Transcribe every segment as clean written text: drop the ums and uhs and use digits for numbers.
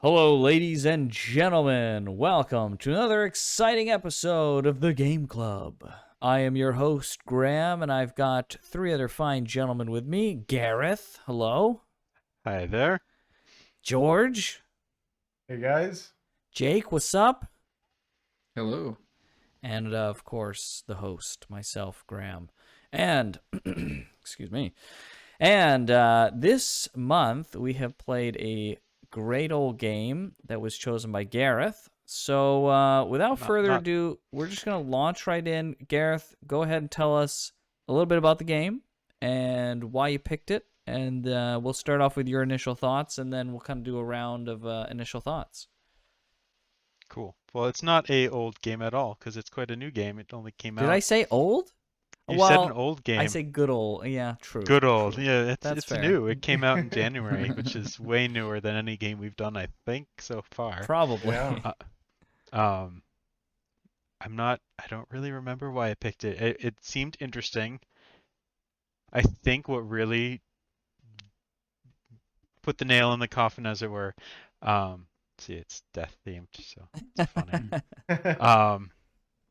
Hello, ladies and gentlemen. Welcome to another exciting episode of the Game Club. I am your host, Graham, and I've got three other fine gentlemen with me. Gareth, hello. Hi there. George. Hey guys. Jake, what's up? Hello. And, of course, the host, myself, Graham. And, excuse me. And this month, we have played a great old game that was chosen by Gareth. So without Not, further not ado, we're just going to launch right in. Gareth, go ahead and tell us a little bit about the game and why you picked it. And we'll start off with your initial thoughts, and then we'll kind of do a round of initial thoughts. cool. Well, it's not a old game at all because it's quite a new game. It only came Did I out. say old? You said an Well, old I game. say good old. Yeah, true. Good old. True. Yeah, it's That's it's fair. new. It came out in January, which is way newer than any game we've done, I think, so far. Probably. Yeah. Um, I don't really remember why I picked it. It seemed interesting. I think what really put the nail in the coffin, as it were. See, it's death themed, so it's funny. Um,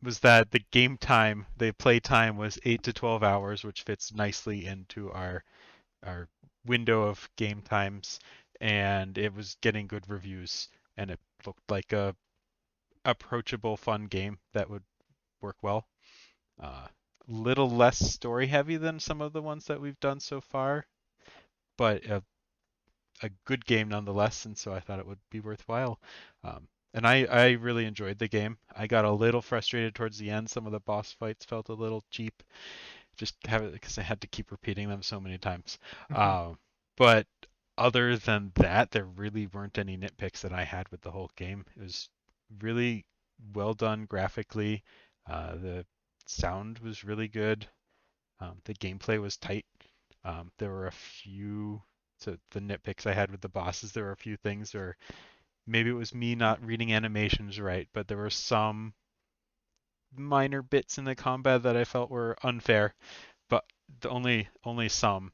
was that the game time, the play time was 8 to 12 hours, which fits nicely into our window of game times, and it was getting good reviews, and it looked like a approachable, fun game that would work well. Little less story heavy than some of the ones that we've done so far, but a good game nonetheless, and so I thought it would be worthwhile. And I really enjoyed the game. I got a little frustrated towards the end. Some of the boss fights felt a little cheap, just have it because I had to keep repeating them so many times. But other than that, there really weren't any nitpicks that I had with the whole game. It was really well done graphically. The sound was really good. The gameplay was tight. There were a few so the nitpicks I had with the bosses, there were a few things where maybe it was me not reading animations right, but there were some minor bits in the combat that I felt were unfair, but the only some.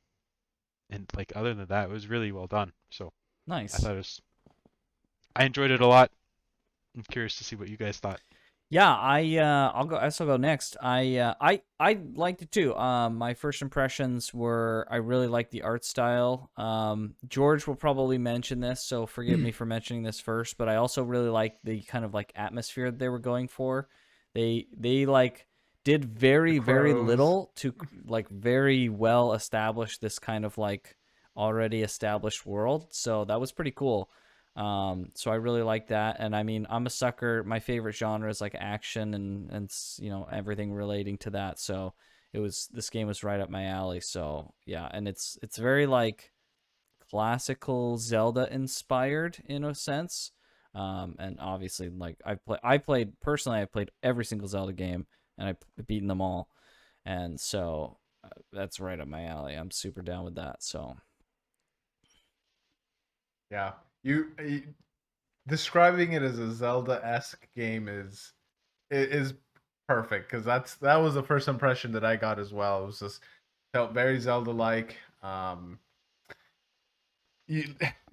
And like other than that, it was really well done. So I Nice. thought I enjoyed it a lot. I'm curious to see what you guys thought. Yeah, I'll go next. I liked it too. My first impressions were I really liked the art style. George will probably mention this, so forgive me for mentioning this first, but I also really like the kind of like atmosphere that they were going for. They like did The very crows. little to like very well establish this kind of like already established world. So that was pretty cool. So I really like that, and I mean, I'm a sucker. My favorite genre is like action and everything relating to that. So this game was right up my alley. So yeah, and it's very like classical Zelda inspired in a sense. And obviously, like I played personally, I played every single Zelda game, and I've beaten them all, and so that's right up my alley. I'm super down with that. So Yeah. You describing it as a Zelda-esque game is perfect because that was the first impression that I got as well. It was just felt very Zelda-like. You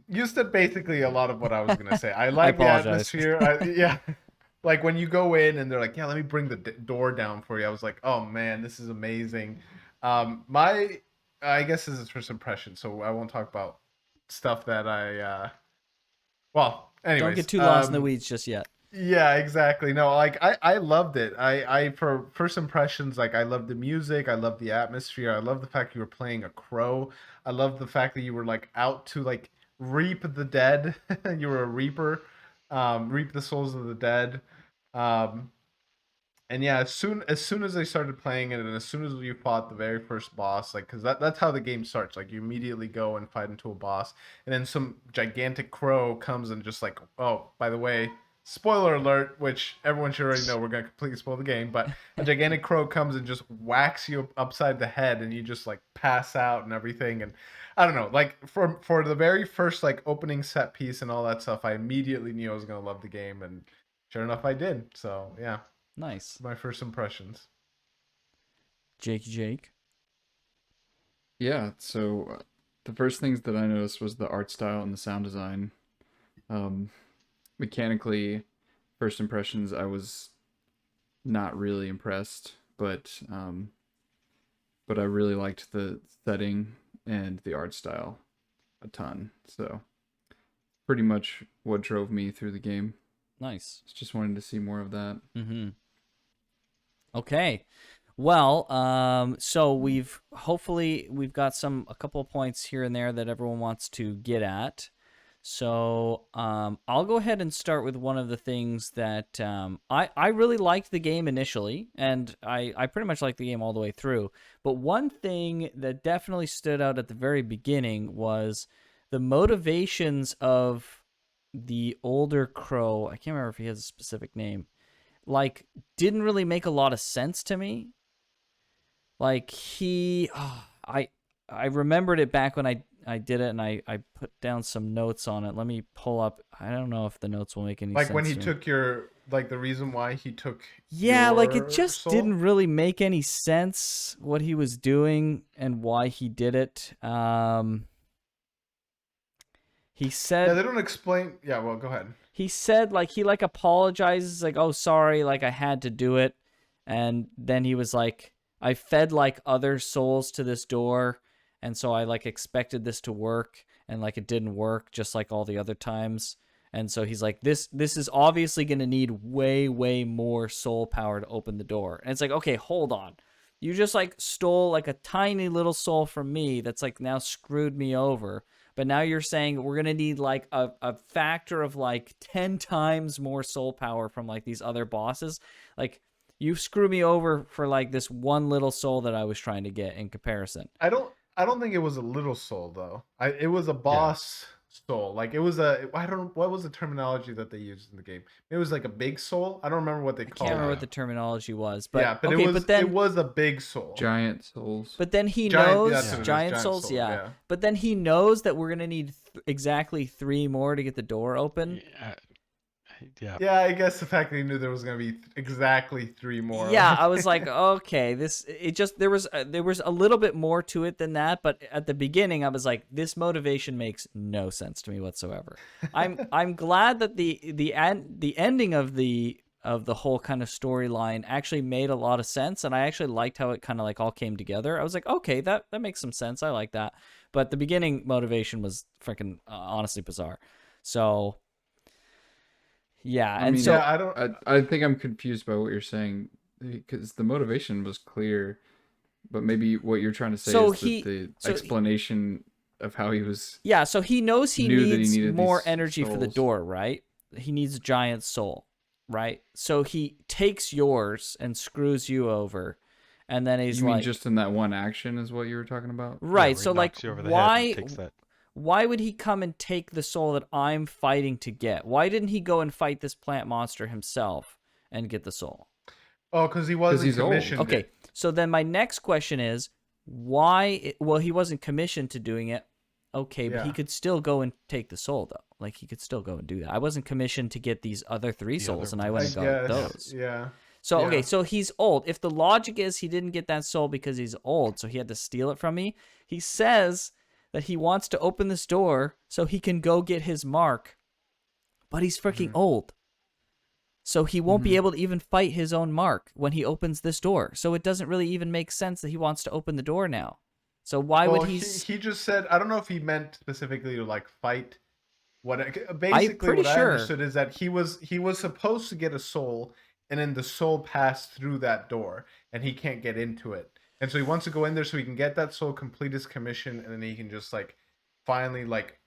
you said basically a lot of what I was gonna say. I I like the apologize. atmosphere. Yeah, like when you go in and they're like, "Yeah, let me bring the door down for you." I was like, "Oh man, this is amazing." My I guess this is first impression, so I won't talk about stuff that I. Well, Don't get anyways, too lost in the weeds just yet. yeah, exactly. No, like I loved it. I for first impressions, like I loved the music, I loved the atmosphere, I love the fact you were playing a crow. I love the fact that you were like out to like reap the dead. You were a reaper, reap the souls of the dead. Um, and yeah, as soon as I started playing it, and as soon as you fought the very first boss, like because that's how the game starts. Like you immediately go and fight into a boss, and then some gigantic crow comes and just like, oh, by the way, spoiler alert, which everyone should already know. We're gonna completely spoil the game, but a gigantic crow comes and just whacks you upside the head, and you just like pass out and everything. And I don't know, like for the very first like opening set piece and all that stuff, I immediately knew I was gonna love the game, and sure enough, I did. So yeah. Nice. My first impressions. Jake. Yeah, so the first things that I noticed was the art style and the sound design. Mechanically, first impressions, I was not really impressed, but I really liked the setting and the art style a ton. So pretty much what drove me through the game. Nice. Just wanted to see more of that. Mm-hmm. Okay. Well, so hopefully we've got a couple of points here and there that everyone wants to get at. So I'll go ahead and start with one of the things that I really liked the game initially, and I pretty much liked the game all the way through. But one thing that definitely stood out at the very beginning was the motivations of the older crow. I can't remember if he has a specific name. Like, didn't really make a lot of sense to me. Like I remembered it back when I did it, and I put down some notes on it. Let me pull up. I don't know if the notes will make any sense. Like when he to me. took your, like the reason why he took. Yeah, your like it just soul? didn't really make any sense what he was doing and why he did it. He said. Yeah, they don't explain. Yeah, well, go ahead. He said like he like apologizes, like, oh sorry, like I had to do it. And then he was like, I fed like other souls to this door, and so I like expected this to work, and like it didn't work just like all the other times. And so he's like, this is obviously gonna need way more soul power to open the door. And it's like, okay, hold on. You just like stole like a tiny little soul from me that's like now screwed me over. But now you're saying we're going to need like a factor of like 10 times more soul power from like these other bosses. Like you screw me over for like this one little soul that I was trying to get in comparison. I don't think it was a little soul though. It was a boss soul. Like it was what was the terminology that they used in the game? It was like a big soul. I don't remember what they I called can't it. remember what the terminology was, but yeah, but okay, it was a big soul. Giant souls. But then he Giant- knows that's what it is, giant giant souls, soul, yeah. yeah. But then he knows that we're gonna need exactly 3 more to get the door open. Yeah. Yeah, I guess the fact that he knew there was gonna be exactly 3 more. Yeah, I was like, okay, there was a little bit more to it than that, but at the beginning I was like, this motivation makes no sense to me whatsoever. I'm glad that the ending of the whole kind of storyline actually made a lot of sense, and I actually liked how it kind of like all came together. I was like, okay, that makes some sense. I like that. But the beginning motivation was freaking honestly bizarre. So yeah, I and mean, so I think I'm confused by what you're saying because the motivation was clear, but maybe what you're trying to say So is he- that the so he- explanation of how he was. yeah, so he knows he knew that he needs needed more these energy for the souls. door, right? He needs a giant soul, right? So he takes yours and screws you over, and then he's You mean like, just in that one action is what you were talking about? right? where So he like, knocks you over the head and takes that. why would he come and take the soul that I'm fighting to get? Why didn't he go and fight this plant monster himself and get the soul? Oh, because he wasn't he's old. commissioned. Okay, so then my next question is, why? Well, he wasn't commissioned to doing it. Okay, but he Yeah. could still go and take the soul, though. Like, he could still go and do that. I wasn't commissioned to get these other 3 The souls, other and I ones. went I and got guess. those. Yeah. So, okay, Yeah. so he's old. If the logic is he didn't get that soul because he's old, so he had to steal it from me, he says that he wants to open this door so he can go get his mark, but he's freaking old. So he won't be able to even fight his own mark when he opens this door. So it doesn't really even make sense that he wants to open the door now. So why Well, would he just said, I don't know if he meant specifically to like fight. Basically what I sure. understood is that he was supposed to get a soul, and then the soul passed through that door, and he can't get into it, and so he wants to go in there so he can get that soul, complete his commission, and then he can just like finally like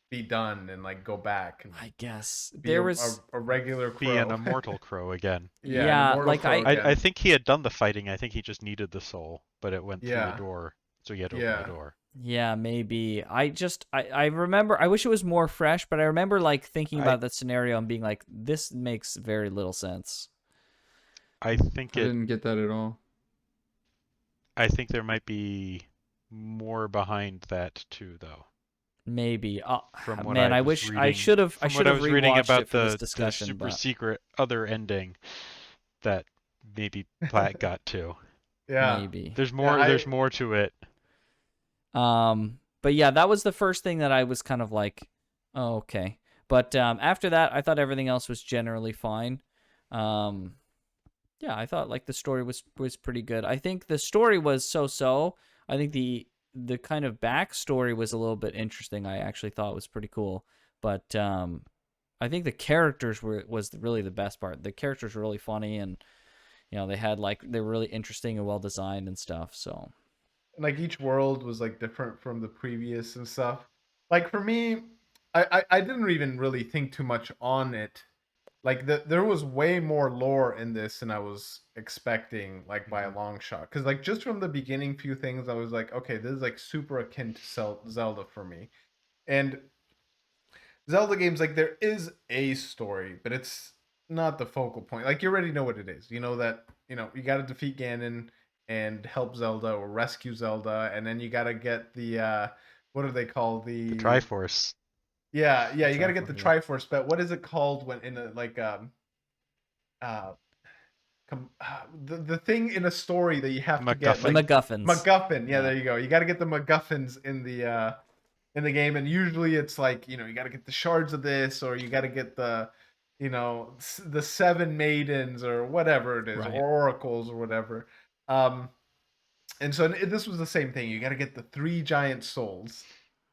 be done and like go back and I guess be there a, was a regular crow. Be an immortal crow again. Yeah, an Yeah, immortal like, crow I- again. I think he had done the fighting. I think he just needed the soul, but it went through Yeah. the door, so he had to open Yeah. the door. Yeah, maybe. I remember, I wish it was more fresh, but I remember like thinking about that scenario and being like, this makes very little sense. I think I didn't get that at all. I think there might be more behind that too, though. Maybe. From what Man, I I was wish I reading- should have From what I was reading rewatched about it for this the discussion, super but secret other ending that maybe Platt got to. Yeah. maybe. There's more. Yeah, There's more to it. But yeah, that was the first thing that I was kind of like, oh, okay. But after that, I thought everything else was generally fine. Yeah, I thought like the story was pretty good. I think the story was so. I think the kind of backstory was a little bit interesting. I actually thought was pretty cool. But I think the characters was really the best part. The characters were really funny, and they were really interesting and well designed and stuff. So And like each world was like different from the previous and stuff. Like for me, I didn't even really think too much on it. Like there was way more lore in this than I was expecting, like by a long shot. Because like just from the beginning, few things I was like, okay, this is like super akin to Zelda for me. And Zelda games, like there is a story, but it's not the focal point. Like you already know what it is. You know that you got to defeat Ganon and help Zelda or rescue Zelda, and then you got to get the what do they call The the Triforce. yeah, you got to get the Triforce, yeah. Triforce. But what is it called when in a like uh the thing in a story that you have to get the MacGuffin. like MacGuffins. MacGuffin. Yeah, Yeah. there you go. You got to get the MacGuffins in the game, and usually it's like you got to get the shards of this, or you got to get the the seven maidens or whatever it is, Right. or oracles or whatever. Um, and so this was the same thing. You got to get the three giant souls.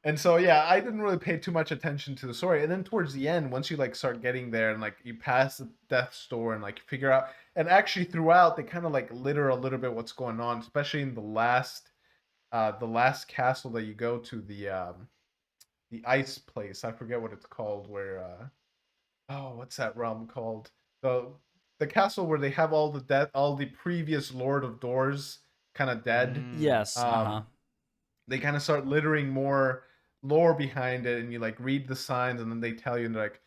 And so yeah, I didn't really pay too much attention to the story. And then towards the end, once you like start getting there and like you pass the death's door and like you figure out, and actually throughout they kind of like litter a little bit what's going on, especially in the last castle that you go to, the ice place. I forget what it's called. Where oh, what's that realm called? The castle where they have all the previous Lord of Doors kind of dead. Yes. Um, they kind of start littering more lore behind it, and you like read the signs, and then they tell you, and they're like,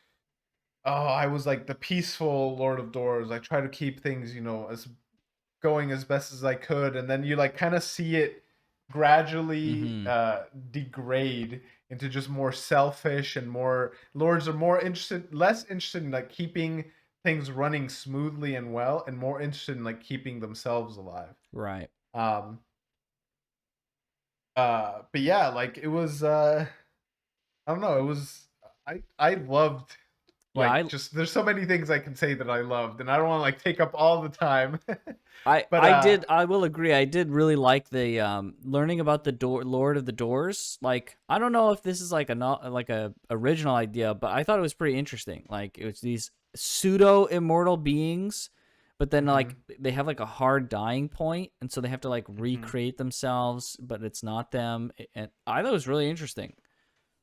"Oh, I was like the peaceful Lord of Doors. I try to keep things, as going as best as I could," and then you like kind of see it gradually degrade into just more selfish, and more lords are less interested in like keeping things running smoothly and well, and more interested in like keeping themselves alive. Right. Um, but yeah, like it was. I don't know. It was. I loved. Yeah. Like just there's so many things I can say that I loved, and I don't want to like take up all the time. But I will agree. I did really like the learning about the Lord of the Doors. Like, I don't know if this is like a original idea, but I thought it was pretty interesting. Like, it was these pseudo immortal beings, but then like they have like a hard dying point, and so they have to like recreate themselves, but it's not them. And I thought it was really interesting.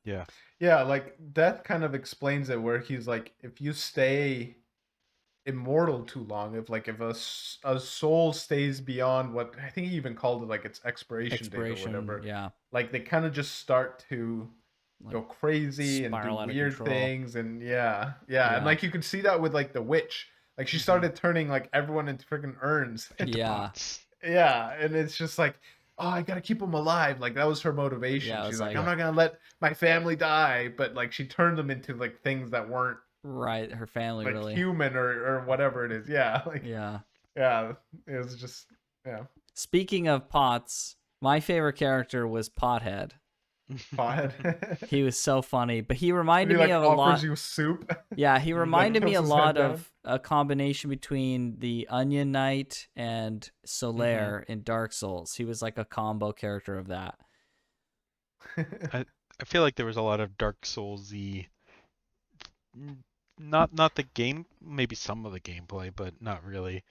Yeah. Yeah, like Death kind of explains it, where he's like, if you stay immortal too long, if a soul stays beyond what I think he even called it, like its expiration date or whatever, Yeah. like they kind of just start to Like, go crazy and do spiral out of weird control. things, and yeah, Yeah. and like you could see that with like the witch, like she started turning like everyone into freaking urns. Yeah. Bots. Yeah, and it's just like, oh, I gotta keep them alive. Like that was her motivation. Yeah, it She's was like, like- I'm not gonna let my family die, but like she turned them into like things that weren't Right. Her family like really. human or whatever it is. Yeah, like Yeah. yeah, it was just yeah. Speaking of pots, my favorite character was Pothead. Pothead. He was so funny, but he he reminded like me of a offers lot. you soup. Yeah, he reminded me tilts a his lot head down. of a combination between the Onion Knight and Solaire in Dark Souls. He was like a combo character of that. I feel like there was a lot of Dark Soulsy, not the game, maybe some of the gameplay, but not really,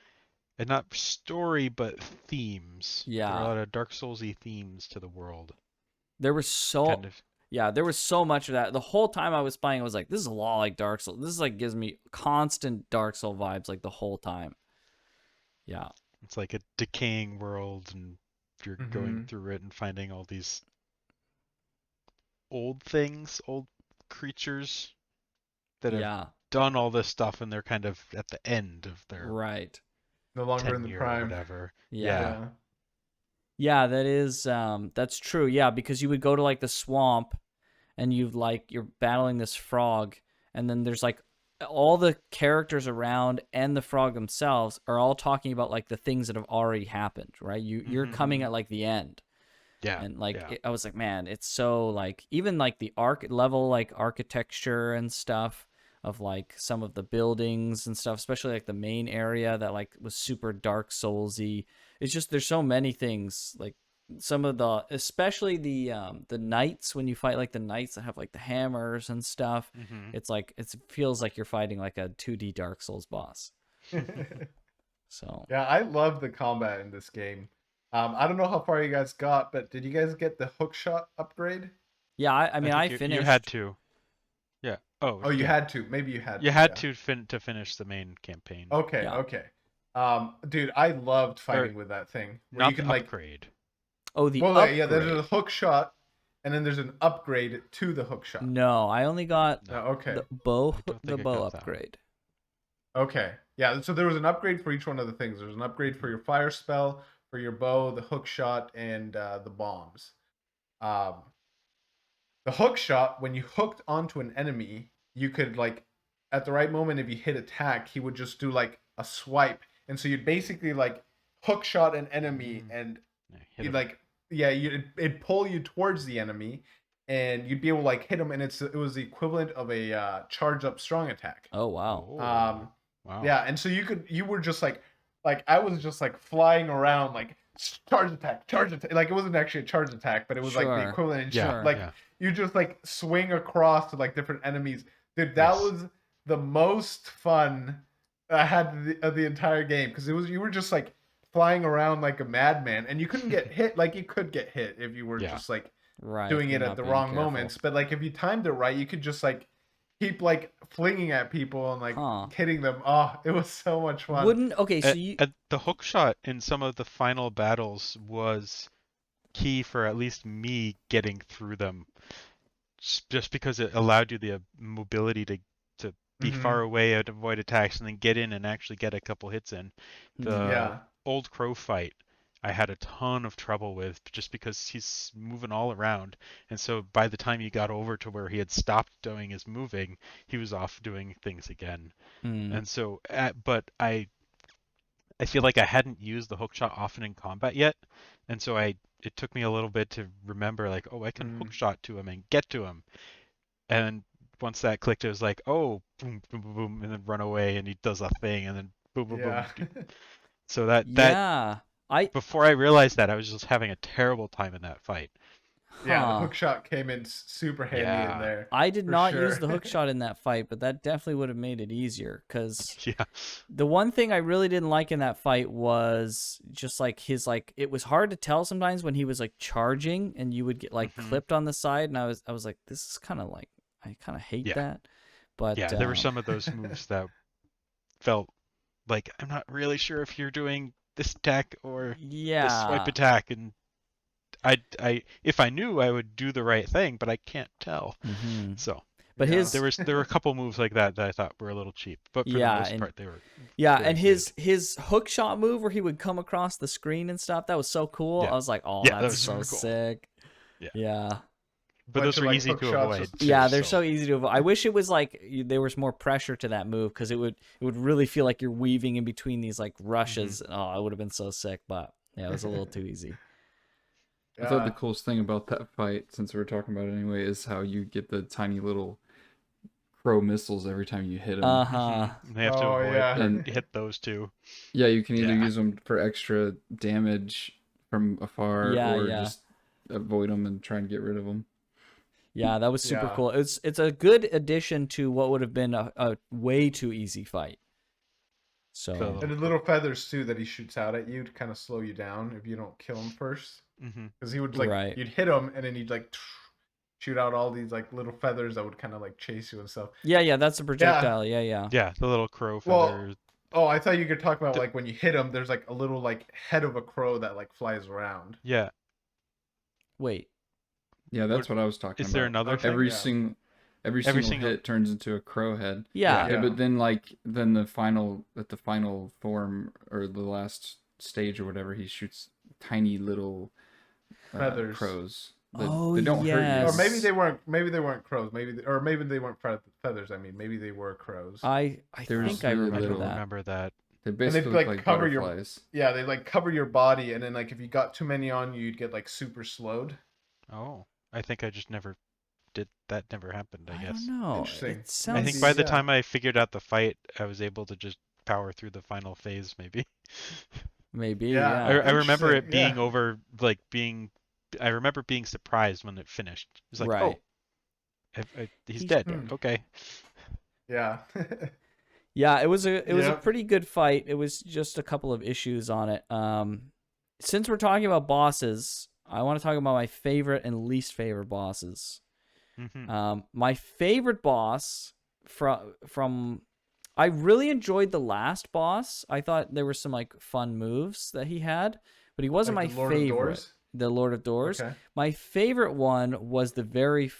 and not story, but themes. There were a Yeah. lot of Dark Soulsy themes to the world. There was so Kind of. Yeah, there was so much of that. The whole time I was playing, I was like, this is a lot like Dark Souls. This is like gives me constant Dark Soul vibes like the whole time. Yeah. It's like a decaying world, and you're going Mhm. through it and finding all these old things, old creatures that have Yeah. done all this stuff, and they're kind of at the end of their Right. No longer in the tenure or prime. whatever. Yeah. Yeah, that is that's true. Yeah, because you would go to like the swamp and you're battling this frog, and then there's like all the characters around and the frog themselves are all talking about like the things that have already happened, right? You're coming at like the end. Yeah. And like yeah. I was like, man, it's so like even like the level like architecture and stuff of like some of the buildings and stuff, especially like the main area that like was super Dark Soulsy. It's just there's so many things like some of the especially the knights when you fight like the knights that have like the hammers and stuff. hmm It's like it feels like you're fighting like a 2D Dark Souls boss. So Yeah, I love the combat in this game. I don't know how far you guys got, but did you guys get the hook shot upgrade? yeah, I mean I think you had finished. to. Yeah. Oh, Oh, you yeah. had to. Maybe you had You to. had Yeah. to finish the main campaign. Okay, Yeah. okay. Dude, I loved Or fighting with that thing where you not can the like, upgrade. Oh, the well, upgrade. yeah, there's a hook shot, and then there's an upgrade to the hook shot. No, I only got No. Okay, the bow I don't the think I bow got that one. upgrade. okay, yeah. So there was an upgrade for each one of the things. There's an upgrade for your fire spell, for your bow, the hook shot, and the bombs. Um, the hook shot, when you hooked onto an enemy, you could like, at the right moment, if you hit attack, he would just do like a swipe, and so you'd basically like hook shot an enemy, and Yeah, hit you'd 'em. like, yeah, it'd pull you towards the enemy, and you'd be able to like hit him, and it was the equivalent of a charge up strong attack. Oh wow. Oh, wow. Yeah, and so you were just like I was just like flying around like charge attack, like it wasn't actually a charge attack, but it was like the Sure. equivalent. And Yeah, like yeah. you just like swing across to like different enemies. Dude, that Yes. was the most fun I had the entire game because you were just like flying around like a madman, and you couldn't get hit. Like you could get hit if you were Yeah. just like Right. doing you're it at not the being wrong careful. moments, but like if you timed it right, you could just like keep like flinging at people and like Huh. hitting them. Oh, it was so much fun. Wouldn't okay, so At, you at the hook shot in some of the final battles was key for at least me getting through them, just because it allowed you the mobility to be Mhm. far away and avoid attacks, and then get in and actually get a couple hits in. The Yeah. old crow fight, I had a ton of trouble with just because he's moving all around, and so by the time he got over to where he had stopped doing his moving, he was off doing things again. Hmm. And so, but I feel like I hadn't used the hook shot often in combat yet, and so it took me a little bit to remember like, oh, I can hook shot to him and get to him. And once that clicked, it was like, oh, boom, boom, boom, boom, and then run away, and he does a thing, and then boom, boom, Yeah. boom. So that Yeah. before I realized that, I was just having a terrible time in that fight. Yeah, the Huh. hook shot came in super handy Yeah. in there. I did for not sure. use the hook shot in that fight, but that definitely would have made it easier because Yeah. the one thing I really didn't like in that fight was just like his like it was hard to tell sometimes when he was like charging and you would get like Mhm. clipped on the side, and I was like, this is kind of like I kind of hate Yeah. that. But Yeah, there were some of those moves that felt like I'm not really sure if you're doing this attack or this swipe yeah. attack, and I if I knew, I would do the right thing, but I can't tell. Hmm. So But Yeah. his there were a couple moves like that I thought were a little cheap, but for Yeah, the most and- part they were. Yeah, very and his hook shot move where he would come across the screen and stuff, that was so cool. Yeah. I was like, oh, Yeah, that that's was so super cool. sick. Yeah. Yeah. But Bunch those of, were like, easy hook to shots avoid. just- too, Yeah, they're so easy to avoid. I wish it was like there was more pressure to that move because it would really feel like you're weaving in between these like rushes. Oh, it would have been so sick, but yeah, it was a little too easy. I thought the Yeah. coolest thing about that fight, since we were talking about it anyway, is how you get the tiny little crow missiles every time you hit them. Uh-huh. And they have to Oh, avoid yeah. or And- hit those two. Yeah, you can either Yeah. use them for extra damage from afar, Yeah, or yeah. just avoid them and try and get rid of them. Yeah, that was super Yeah. cool. It's a good addition to what would have been a way too easy fight. So So- And the little feathers too that he shoots out at you to kind of slow you down if you don't kill him first. hmm Because he would like Right. you'd hit him and then he'd like shoot out all these like little feathers that would kind of like chase you and stuff. yeah, that's a projectile. Yeah. Yeah, the little crow Well, feathers. Oh, I thought you could talk about D- like when you hit him, there's like a little like head of a crow that like flies around. Yeah. Wait. Yeah, that's what I was talking Is about. there another Okay. thing? Every Yeah. single single- hit turns into a crow head. Yeah. Yeah. But then then the final form or the last stage or whatever, he shoots tiny little Feathers. crows. That, Oh, they don't yes. Or maybe they weren't. Maybe they weren't crows. Or maybe they weren't feathers. I mean, maybe they were crows. I There was think I really remember I don't little- that. remember that. They And they basically look like like cover your butterflies. yeah, they like cover your body, and then like if you got too many on you, you'd get like super slowed. Oh, I think I just never did that. Never happened, I I don't guess. know. Interesting. It I sounds think Maybe by the yeah. time I figured out the fight, I was able to just power through the final phase, maybe. maybe, Yeah, yeah. I remember interesting. it Yeah, being over, like being. I remember being surprised when it finished. It was like, oh, Right. he's He's dead. Hmm. Okay. yeah, Yeah, it was a yep. pretty good fight. It was just a couple of issues on it. Since we're talking about bosses, I want to talk about my favorite and least favorite bosses. Hmm. My favorite boss from I really enjoyed the last boss. I thought there were some like fun moves that he had, but he wasn't Like my the Lord of favorite. Doors. The Lord of Doors. Okay. My favorite one was the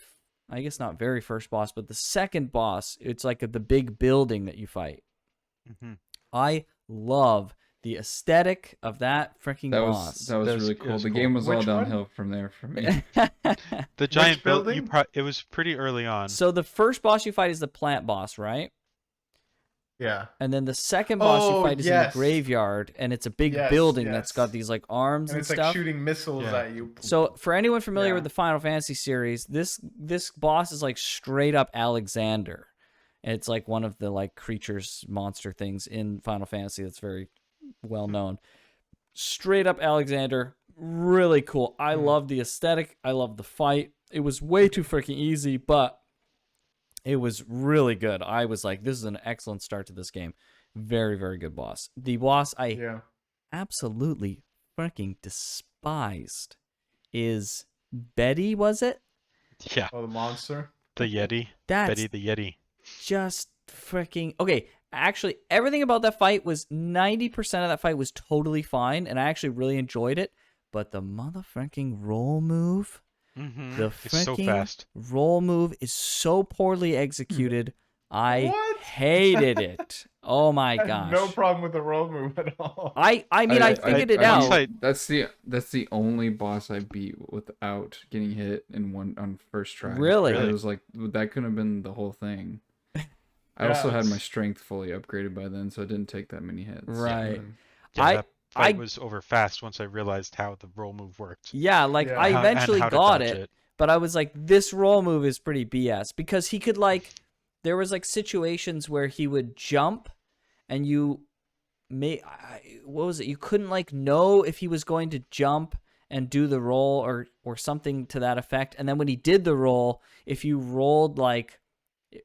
I guess not very first boss, but the second boss. It's like the big building that you fight. Hmm. I love the aesthetic of that freaking That boss. was That was, really it cool. was The cool. game was all Which one? downhill from there for me. The giant build. building? It was pretty early on. So the first boss you fight is the plant boss, right? Yeah. And then the second boss you Oh fight is in the yes. graveyard, and it's a big Yes, building that's got yes. these like arms And and it's like stuff. shooting missiles Yeah. at you. So for anyone familiar Yeah. with the Final Fantasy series, this boss is like straight up Alexander. And it's like one of the like creatures, monster things in Final Fantasy that's very well known. Straight up Alexander, really cool. I Hmm. love the aesthetic. I love the fight. It was way too freaking easy, but it was really good. I was like, this is an excellent start to this game. Very, very good boss. The boss I Yeah. absolutely freaking despised is Betty, was it? Yeah. Oh, the monster. The Yeti. That's Betty the Yeti. just freaking okay. Actually, everything about that fight was 90% of that fight was totally fine, and I actually really enjoyed it. But the motherfucking roll move, Mm-hmm. the It's so freaking fast. roll move is so poorly executed. I What? hated it. Oh my I have gosh. no problem with the roll move at all. I mean I figured it once out. I- That's the only boss I beat without getting hit in one on first try. Really? It was like that could have been the whole thing. I Yeah, also had my it's- strength fully upgraded by then, so it didn't take that many hits. Right. Mm. Yeah, I- that fight I- was over fast once I realized how the roll move worked. Yeah, like Yeah. I And eventually how to got dodge it, but I was like, this roll move is pretty BS because he could like, there was like situations where he would jump, and what was it? You couldn't like know if he was going to jump and do the roll or something to that effect. And then when he did the roll, if you rolled like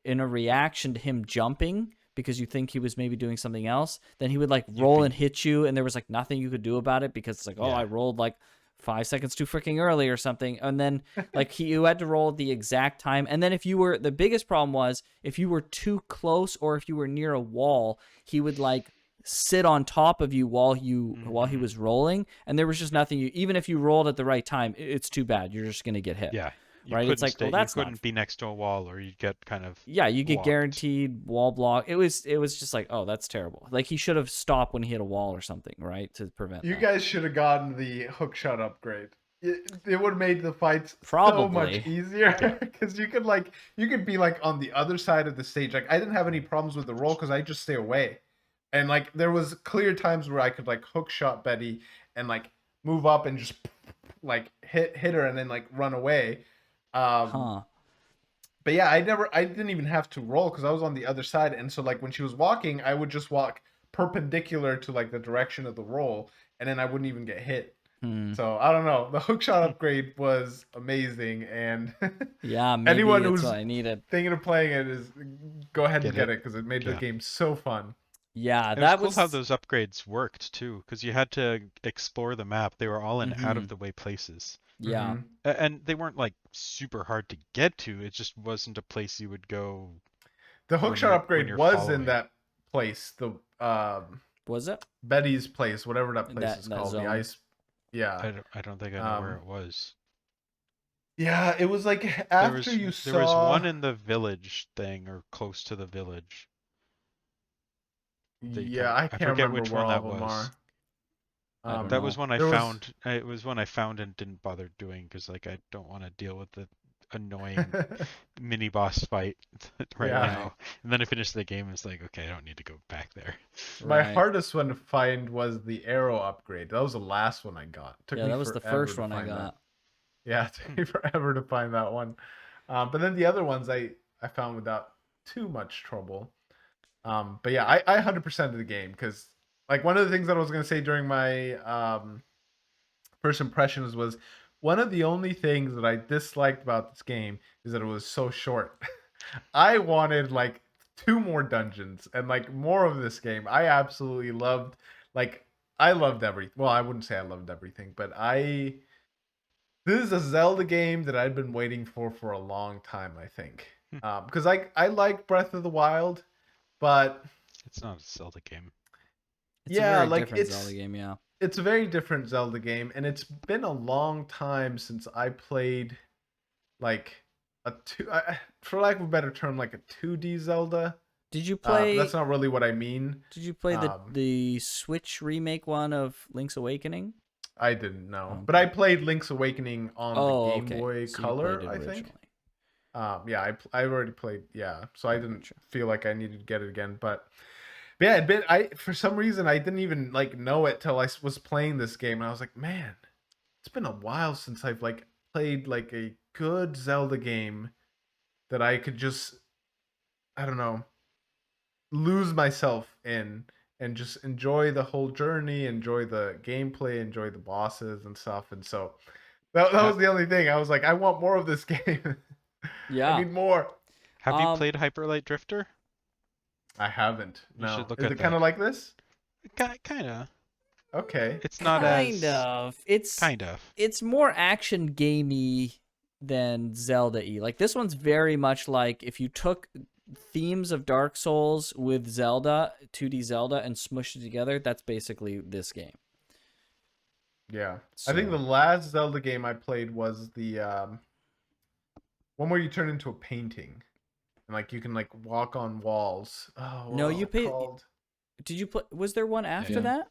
in a reaction to him jumping because you think he was maybe doing something else, then he would like roll and hit you, and there was like nothing you could do about it because it's like, oh, Yeah. I rolled like 5 seconds too freaking early or something. And then like you had to roll at the exact time. And then the biggest problem was if you were too close or if you were near a wall, he would like sit on top of you while he was rolling, and there was just nothing even if you rolled at the right time, it's too bad. You're just gonna get hit. Yeah. You Right? It's couldn't like, well, that's you not couldn't be next to a wall or you'd get kind of yeah, you get blocked. guaranteed wall block. It was just like, oh, that's terrible. Like he should have stopped when he hit a wall or something, right, to prevent You that. guys should have gotten the hook shot upgrade. It would have made the fights so Probably. much easier because you could be like on the other side of the stage. Like I didn't have any problems with the roll because I just stay away, and like there was clear times where I could like hook shot Betty and like move up and just like hit her and then like run away. Huh. But yeah, I didn't even have to roll because I was on the other side, and so like when she was walking, I would just walk perpendicular to like the direction of the roll, and then I wouldn't even get hit. Hmm. So I don't know. The hookshot upgrade was amazing, and Yeah, maybe anyone that's who's what I needed. thinking of playing it is go ahead and Get get it because it made the Yeah. game so fun. Yeah, It that was cool how those upgrades worked too, because you had to explore the map. They were all in out of the way places. yeah. Mhm. And they weren't like super hard to get to. It just wasn't a place you would go. The When hookshot you're- when upgrade you're was following. in that place, the Was it? Betty's place, whatever that In place that- is that called, zone. the ice. Yeah, I don't think I know where it was. yeah. It was like There after was you there was saw. one in the village thing or close to the village. that you Yeah, I I can't forget remember which where one all that of them was. I don't That know. was one I there was- found. It was one I found and didn't bother doing because like I don't want to deal with the annoying mini boss fight right Yeah. now. And then I finished the game and it's like, okay, I don't need to go back there. My Right. hardest one to find was the arrow upgrade. That was the last one I got. Took Yeah, me that was the forever first to one I find that. got. Yeah, it took me forever to find that one. But then the other ones I found without too much trouble. But yeah, I 100% of the game because like one of the things that I was gonna say during my first impressions was one of the only things that I disliked about this game is that it was so short. I wanted like 2 more dungeons and like more of this game. I absolutely loved like I loved everything. Well, I wouldn't say I loved everything, but this is a Zelda game that I'd been waiting for a long time, I think. Because I like Breath of the Wild, but It's not a Zelda game. It's a yeah, very like different Zelda game, yeah. it's a very different Zelda game, and it's been a long time since I played like for lack of a better term, like a 2D Zelda. Did you But play? that's not really what I mean. Did you play um, the Switch remake one of Link's Awakening? I didn't know, Okay. but I played Link's Awakening on the Game okay. Boy So you Color, played it I think. originally. Yeah, I already played. Yeah, so I didn't Gotcha. feel like I needed to get it again. But yeah, I for some reason I didn't even like know it till I was playing this game, and I was like, man, it's been a while since I've like played like a good Zelda game that I could just, I don't know, lose myself in and just enjoy the whole journey, enjoy the gameplay, enjoy the bosses and stuff. And so that was the only thing. I was like, I want more of this game. Yeah. I need more. Have you Um, played Hyper Light Drifter? I haven't. You No. should look Is at it kind that. of like this? Kinda. Okay. It's not kind as of. It's kind of. it's more action gamey than Zelda-y. Like this one's very much like if you took themes of Dark Souls with Zelda, 2D Zelda, and smushed it together, that's basically this game. Yeah. I think the So- last Zelda game I played was the one where you turn into a painting. And like you can like walk on walls. Oh, No, what you was it pay- called? Did you play? Was there one after Yeah. that?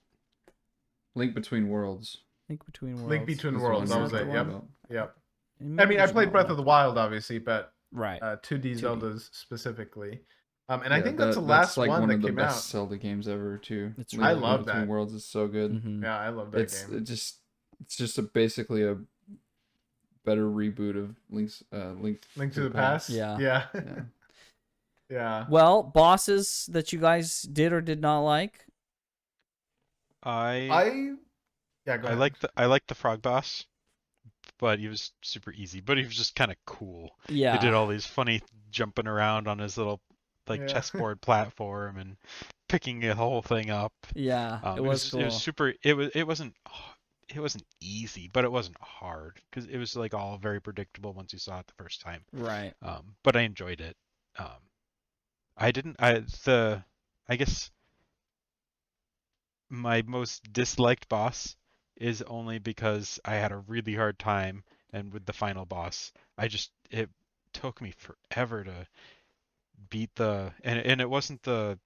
Link Between Worlds. Link Between Worlds. Link Between is the Worlds. one That was you're it. talking Yep. about. Yep. Maybe I mean, I there's played not Breath one of the after Wild, obviously, but Right. 2D 2D. Zeldas specifically. And I Yeah, think that's the that's last like one one that of the came best out. Zelda games ever too. It's Link I really love Between that. Worlds is so good. Mhm. Yeah, I love that It's game. it's just basically a better reboot of Link Link to the Past. Yeah. Yeah. Yeah. Yeah. Well, bosses that you guys did or did not like. Yeah, go ahead. I like the frog boss, but he was super easy. But he was just kind of cool. Yeah. He did all these funny jumping around on his little like Yeah. chessboard platform and picking the whole thing up. Yeah, it was cool. It was super. It wasn't easy, but it wasn't hard because it was like all very predictable once you saw it the first time. Right. But I enjoyed it. I guess my most disliked boss is only because I had a really hard time, and with the final boss, it took me forever to beat and it wasn't the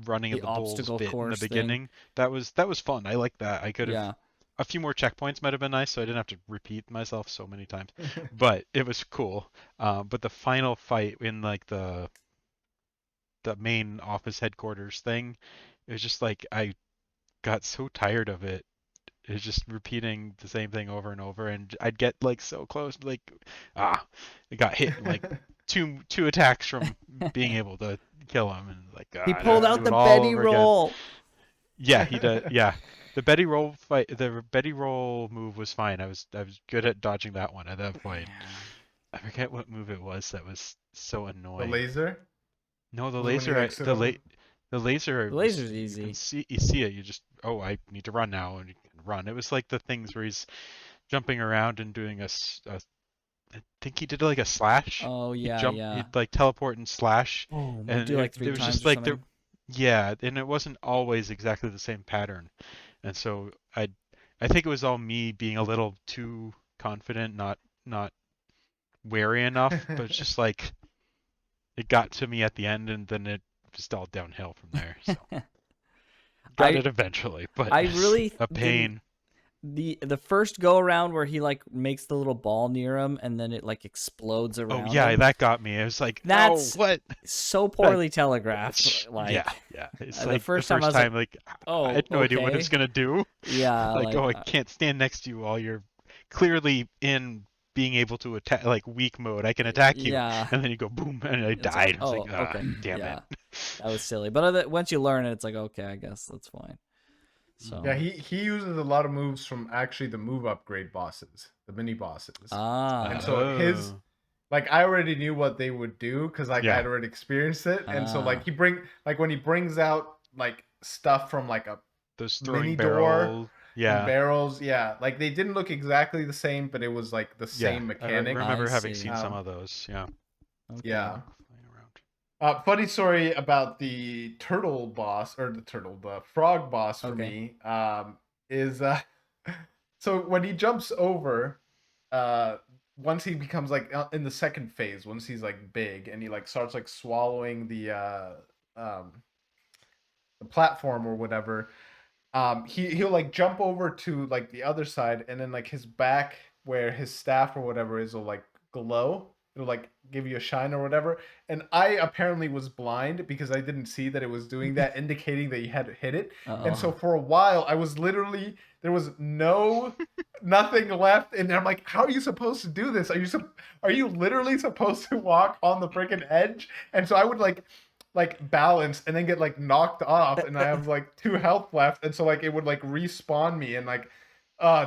running The of the bulls obstacle bit in the course thing. beginning. That was fun. I like that. I could have Yeah. a few more checkpoints might have been nice, so I didn't have to repeat myself so many times. But it was cool. But the final fight in like the main office headquarters thing, it was just like I got so tired of it. It was just repeating the same thing over and over, and I'd get like so close, like it got hit like two attacks from being able to kill him, and like He I'd pulled have to out do the it all Betty over again. roll. Yeah, he did. Yeah, the Betty roll fight, the Betty roll move was fine. I was good at dodging that one at that point. I forget what move it was that was so The annoying. laser. No, the Was it when you laser. exit them? The laser. The laser's You easy. can you see it. You just I need to run now, and you can run. It was like the things where he's jumping around and doing I think he did like a slash. Oh He'd yeah, jump, yeah. He'd like teleport and slash. Oh, and do like it 3 was times just or like something. yeah, and it wasn't always exactly the same pattern, and so I think it was all me being a little too confident, not wary enough, but it's just like it got to me at the end, and then it just all downhill from there. So got I- it eventually, but I it's really a didn't- pain. the first go around where he like makes the little ball near him and then it like explodes Oh around yeah, him. that got me. I was like, no, That's what? so poorly telegraphed. Like Yeah. It's the like the first time I was time, like, I oh, had no idea what it okay. was gonna do. Yeah, Like, like oh, I can't stand next to you while you're clearly in being able to attack, like weak mode. I can attack you, yeah. and then you go boom, and I It's like, died. I was like, oh, ah, okay. damn Yeah. it. That was silly. But once you learn it, it's like, okay, I guess that's fine. So Yeah, he uses a lot of moves from actually the move upgrade bosses, the mini bosses. And so his Oh. like I already knew what they would do because like Yeah. I'd already experienced it. And so like Ah. when he brings out like stuff from like a Those mini throwing door barrel. and Yeah. barrels, yeah, like they didn't look exactly the same, but it was like the Yeah. same I mechanic. remember I having see. seen some of those. Yeah. Okay. Yeah. Flying around. Funny story about the turtle boss or the frog boss for Okay. me is so when he jumps over uh once he becomes like in the second phase, once he's like big and he like starts like swallowing um the platform or whatever, he'll like jump over to like the other side and then like his back where his staff or whatever is will like glow. It'll like give you a shine or whatever. And I apparently was blind because I didn't see that it was doing that, indicating that you had to hit it. And so Uh-oh. for a while I was literally there was nothing left, and I'm like, how are you supposed to do this? Are you literally supposed to walk on the freaking edge? And so I would like balance and then get like knocked off and I have like 2 health left, and so like it would like respawn me and like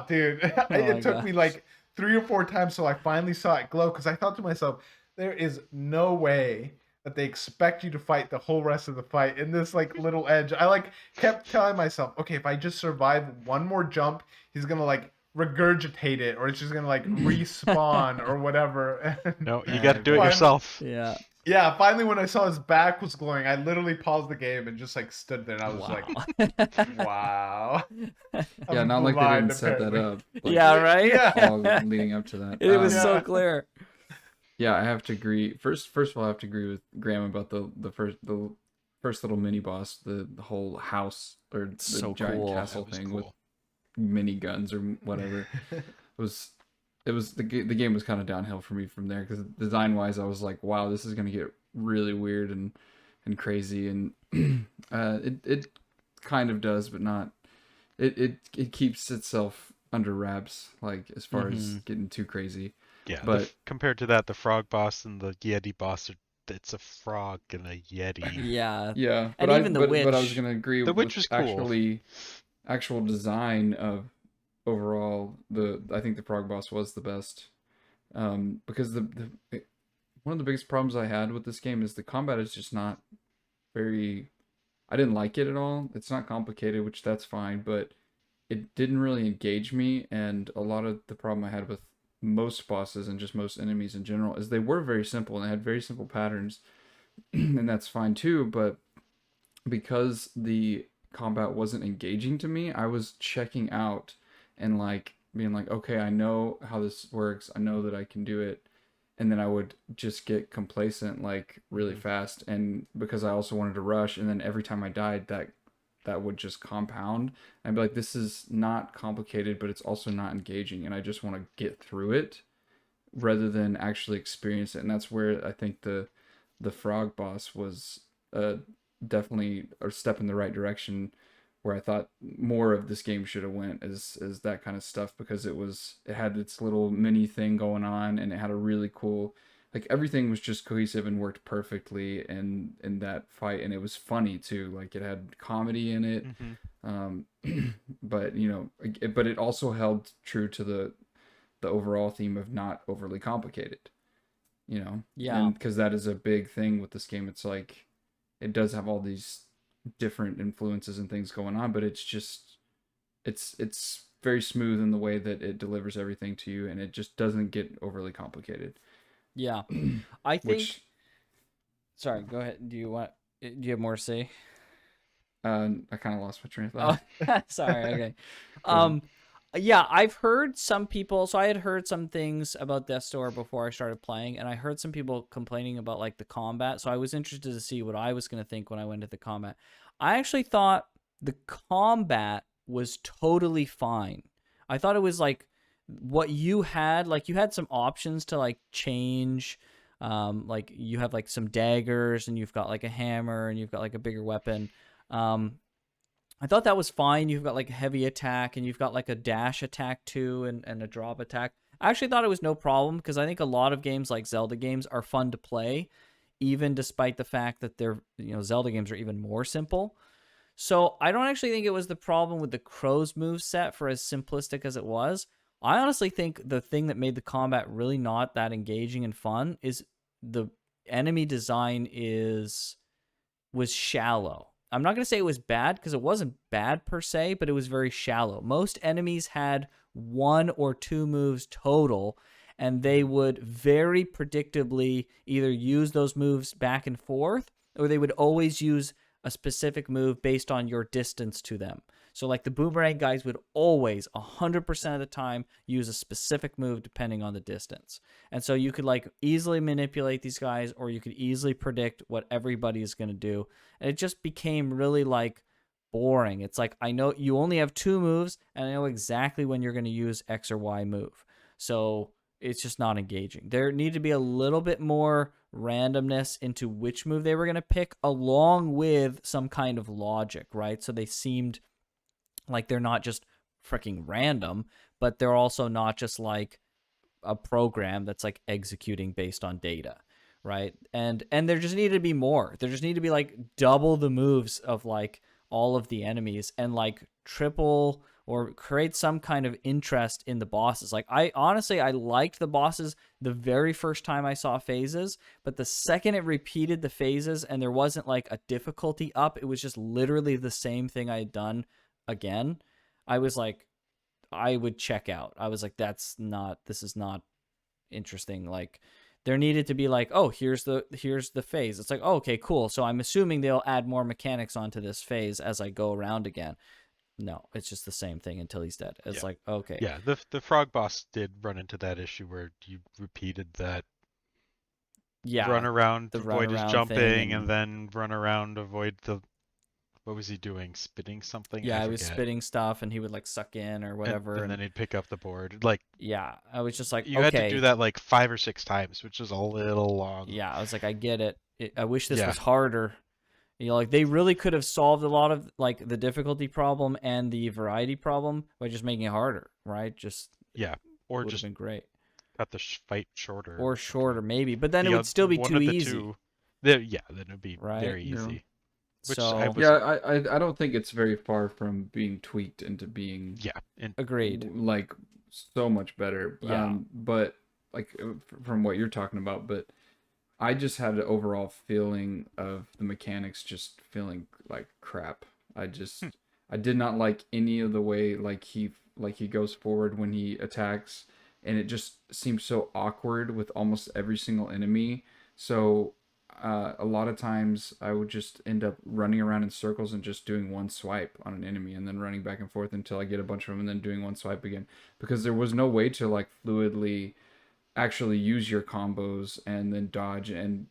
dude Oh my it took me gosh. like 3 or 4 times so I finally saw it glow because I thought to myself there is no way that they expect you to fight the whole rest of the fight in this like little edge. I like kept telling myself, okay, if I just survive one more jump he's gonna like regurgitate it or it's just gonna like respawn or whatever. No, you got to do it Fine. yourself. Yeah. Yeah, finally when I saw his back was glowing, I literally paused the game and just like stood there and I was Wow. like, wow. Yeah, I'm not like they blind, didn't set that apparently. up. Like, Yeah, right? Yeah. all leading up to that. It was so Yeah. clear. Yeah, I have to agree. First of all, I have to agree with Graham about the first little mini boss, the whole house or the So giant cool. castle That was thing cool. with mini guns or whatever. The game was kind of downhill for me from there because design wise, I was like, wow, this is gonna get really weird and crazy, and it kind of does, but not. It keeps itself under wraps, like as far as getting too crazy. Yeah, But compared to that, the frog boss and the Yeti boss it's a frog and a Yeti. Yeah. yeah, And but even the witch. I was gonna agree The with witch was cool. actual design of overall I think the frog boss was the best, because one of the biggest problems I had with this game is the combat is just not very. I didn't like it at all. It's not complicated, which that's fine, but it didn't really engage me. And a lot of the problem I had with most bosses and just most enemies in general is they were very simple and they had very simple patterns, and that's fine too. But because the combat wasn't engaging to me, I was checking out and like being like, okay, I know how this works. I know that I can do it. And then I would just get complacent like really fast, and because I also wanted to rush, and then every time I died that would just compound. I'd be like, this is not complicated, but it's also not engaging, and I just want to get through it rather than actually experience it. And that's where I think the frog boss was definitely a step in the right direction, where I thought more of this game should have went is that kind of stuff, because it had its little mini thing going on, and it had a really cool, like everything was just cohesive and worked perfectly in that fight, and it was funny too, like it had comedy in it. But but it also held true to the overall theme of not overly complicated, Yeah. and because that is a big thing with this game. It's like it does have all these different influences and things going on, but it's very smooth in the way that it delivers everything to you, and it just doesn't get overly complicated. Yeah. I think Which sorry, go ahead. Do you have more to say? I kind of lost my train of thought. Oh, sorry. Okay. Go ahead. Yeah, I've heard some people. So I had heard some things about Death's Door before I started playing, and I heard some people complaining about like the combat. So I was interested to see what I was going to think when I went to the combat. I actually thought the combat was totally fine. I thought it was like what you had, like you had some options to like change. Like you have like some daggers and you've got like a hammer and you've got like a bigger weapon. Um, I thought that was fine. You've got like a heavy attack and you've got like a dash attack too and a drop attack. I actually thought it was no problem because I think a lot of games like Zelda games are fun to play, even despite the fact that they're, Zelda games are even more simple. So I don't actually think it was the problem with the Crow's move set for as simplistic as it was. I honestly think the thing that made the combat really not that engaging and fun is the enemy design was shallow. I'm not going to say it was bad because it wasn't bad per se, but it was very shallow. Most enemies had one or two moves total, and they would very predictably either use those moves back and forth, or they would always use a specific move based on your distance to them. So like the boomerang guys would always 100% of the time use a specific move depending on the distance. And so you could like easily manipulate these guys, or you could easily predict what everybody is going to do. And it just became really like boring. It's like, I know you only have two moves and I know exactly when you're going to use X or Y move. So it's just not engaging. There needed to be a little bit more randomness into which move they were going to pick, along with some kind of logic, right? So they seemed like they're not just freaking random, but they're also not just like a program that's like executing based on data, right? And there just needed to be more. There just need to be like double the moves of like all of the enemies, and like triple or create some kind of interest in the bosses. Like I liked the bosses the very first time I saw phases, but the second it repeated the phases and there wasn't like a difficulty up, it was just literally the same thing I had done again. I was like, I would check out. I was like, this is not interesting. Like there needed to be like, oh, here's the phase. It's like, oh, okay, cool. So I'm assuming they'll add more mechanics onto this phase as I go around again. No, it's just the same thing until he's dead. It's like, okay. Yeah, the frog boss did run into that issue where you repeated that run around, the avoid his runaround jumping, thing and then run around, avoid the, what was he doing? Spitting something? yeah, I he was forget. spitting stuff and he would like suck in or whatever. And then he'd pick up the board. Like, yeah, I was just like, you had to do that like 5 or 6 times, which is a little long. Yeah, I was like, I get it. I wish this Yeah. was harder. Like they really could have solved a lot of like the difficulty problem and the variety problem by just making it harder, right? Just or would just have been great. cut the fight shorter. Or shorter, maybe, but then it The would still be one too of the easy. two, then it would be Right? very Yeah. easy. Which So I was, Yeah, I don't think it's very far from being tweaked into being agreed. like so much better. Yeah. But like from what you're talking about, but I just had an overall feeling of the mechanics just feeling like crap. I did not like any of the way like he goes forward when he attacks, and it just seems so awkward with almost every single enemy. So a lot of times I would just end up running around in circles and just doing one swipe on an enemy and then running back and forth until I get a bunch of them and then doing one swipe again, because there was no way to like fluidly actually use your combos and then dodge, and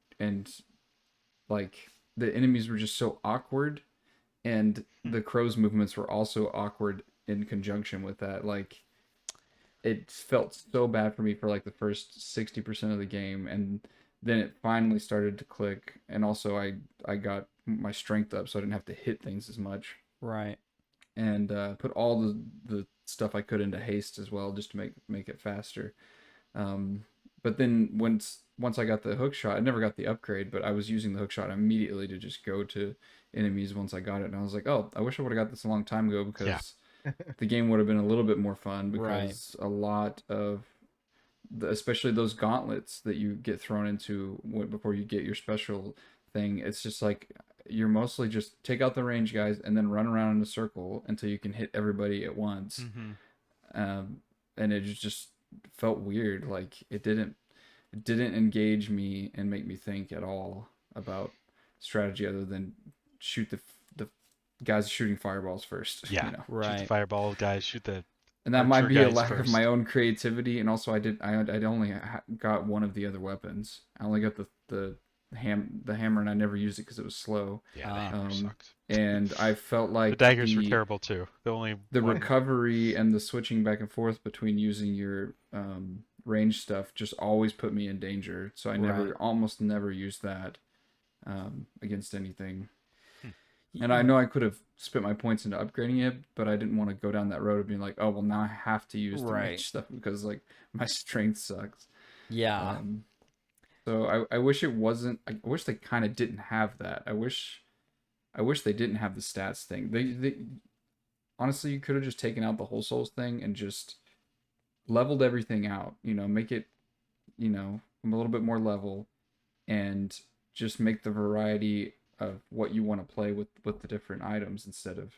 like the enemies were just so awkward, and the crow's movements were also awkward in conjunction with that. Like it felt so bad for me for like the first 60% of the game, and then it finally started to click, and also I got my strength up so I didn't have to hit things as much, Right. and put all the stuff I could into haste as well just to make it faster. But then once I got the hook shot, I never got the upgrade, but I was using the hook shot immediately to just go to enemies once I got it, and I was like, oh, I wish I would have got this a long time ago, because the game would have been a little bit more fun, because a lot of especially those gauntlets that you get thrown into before you get your special thing, it's just like you're mostly just take out the range guys and then run around in a circle until you can hit everybody at once. And it just felt weird. Like it didn't engage me and make me think at all about strategy other than shoot the guys shooting fireballs first. Yeah, you know? Shoot the fireball guys, shoot the. And that might be a lack first. of my own creativity, and also I only got one of the other weapons. I only got the the hammer, and I never used it because it was slow. Yeah, the Ah. hammer sucked. And I felt like The daggers were terrible too. The only the one... recovery and the switching back and forth between using your range stuff just always put me in danger. So I Right. almost never used that against anything. Hmm. And I know I could have spent my points into upgrading it, but I didn't want to go down that road of being like, oh, well, now I have to use the Right. range stuff because like my strength sucks. Yeah. So I wish it wasn't. I wish they kind of didn't have that. I wish they didn't have the stats thing. They honestly, you could have just taken out the whole souls thing and just leveled everything out. You know, make it, you know, a little bit more level, and just make the variety of what you want to play with the different items instead of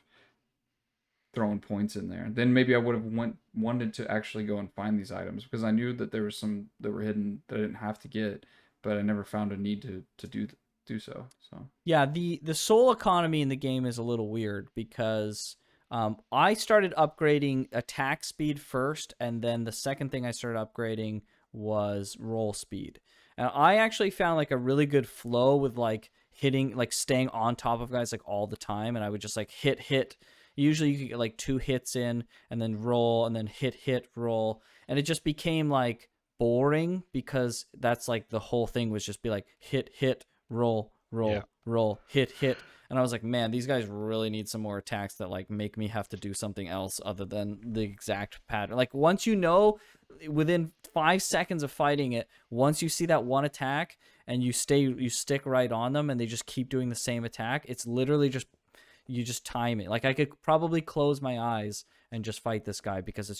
throwing points in there. Then maybe I would have wanted to actually go and find these items because I knew that there were some that were hidden that I didn't have to get, but I never found a need to do so. So Yeah, the soul economy in the game is a little weird because I started upgrading attack speed first, and then the second thing I started upgrading was roll speed. And I actually found like a really good flow with like hitting, like staying on top of guys like all the time, and I would just like hit. Usually you could get like 2 hits in, and then roll, and then hit, roll, and it just became like boring because that's like the whole thing was just be like hit, roll, Yeah. roll, hit, and I was like, man, these guys really need some more attacks that like make me have to do something else other than the exact pattern. Like once you know, within 5 seconds of fighting it, once you see that one attack and you stick right on them and they just keep doing the same attack, it's literally just, you just time it. Like I could probably close my eyes and just fight this guy because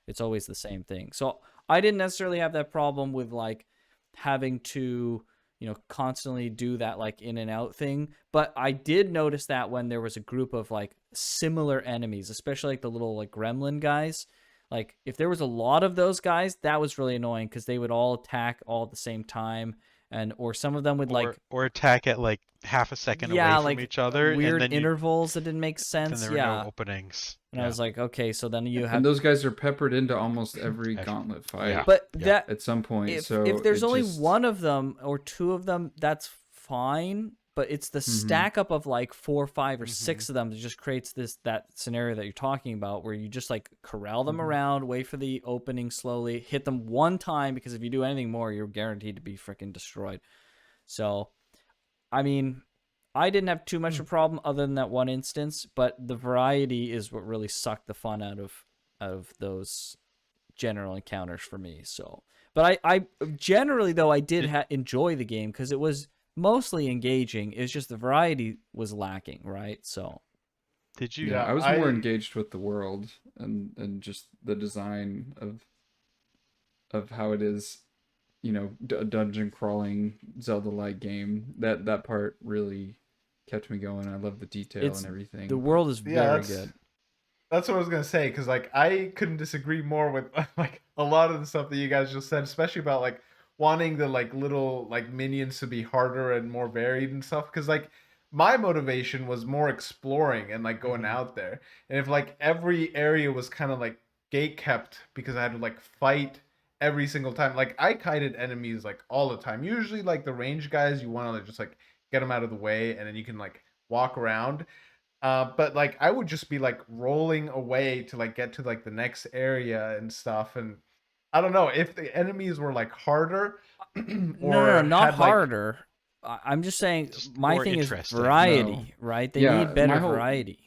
it's always the same thing. So I didn't necessarily have that problem with like having to, you know, constantly do that like in and out thing. But I did notice that when there was a group of like similar enemies, especially like the little like gremlin guys, like if there was a lot of those guys, that was really annoying because they would all attack all at the same time. And or some of them would like or attack at like half a second yeah, away from like each other, and weird then intervals that didn't make then sense. there were Yeah. no openings. And I was like, okay, so then you have, and those guys are peppered into almost every Every- gauntlet fight yeah. but Yeah. that at some point. if So there's it only just- one of them or two of them, that's fine. But it's the stack up of like 4, 5, or 6 of them that just creates that scenario that you're talking about, where you just like corral them around, wait for the opening slowly, hit them one time, because if you do anything more, you're guaranteed to be freaking destroyed. So, I mean, I didn't have too much of a problem other than that one instance, but the variety is what really sucked the fun out of those general encounters for me. So, but I generally though I did enjoy the game because it was mostly engaging. It's just the variety was lacking, right? So Did you? Yeah, Yeah, I was more I- engaged with the world and just the design of how it is, you know, a dungeon crawling Zelda-like game. That part really kept me going. I love the detail It's- and everything. the world is Yeah, very that's good. That's what I was gonna say, because like I couldn't disagree more with like a lot of the stuff that you guys just said, especially about like wanting the like little like minions to be harder and more varied and stuff. Because like my motivation was more exploring and like going out there, and if like every area was kind of like gate kept because I had to like fight every single time, like I kited enemies like all the time. Usually like the range guys, you want to just like get them out of the way, and then you can like walk around. But like I would just be like rolling away to like get to like the next area and stuff, and I don't know if the enemies were like harder or No, not had, like- harder. I'm just saying Just my more thing is interesting. variety, right? They Yeah, need better my whole- variety.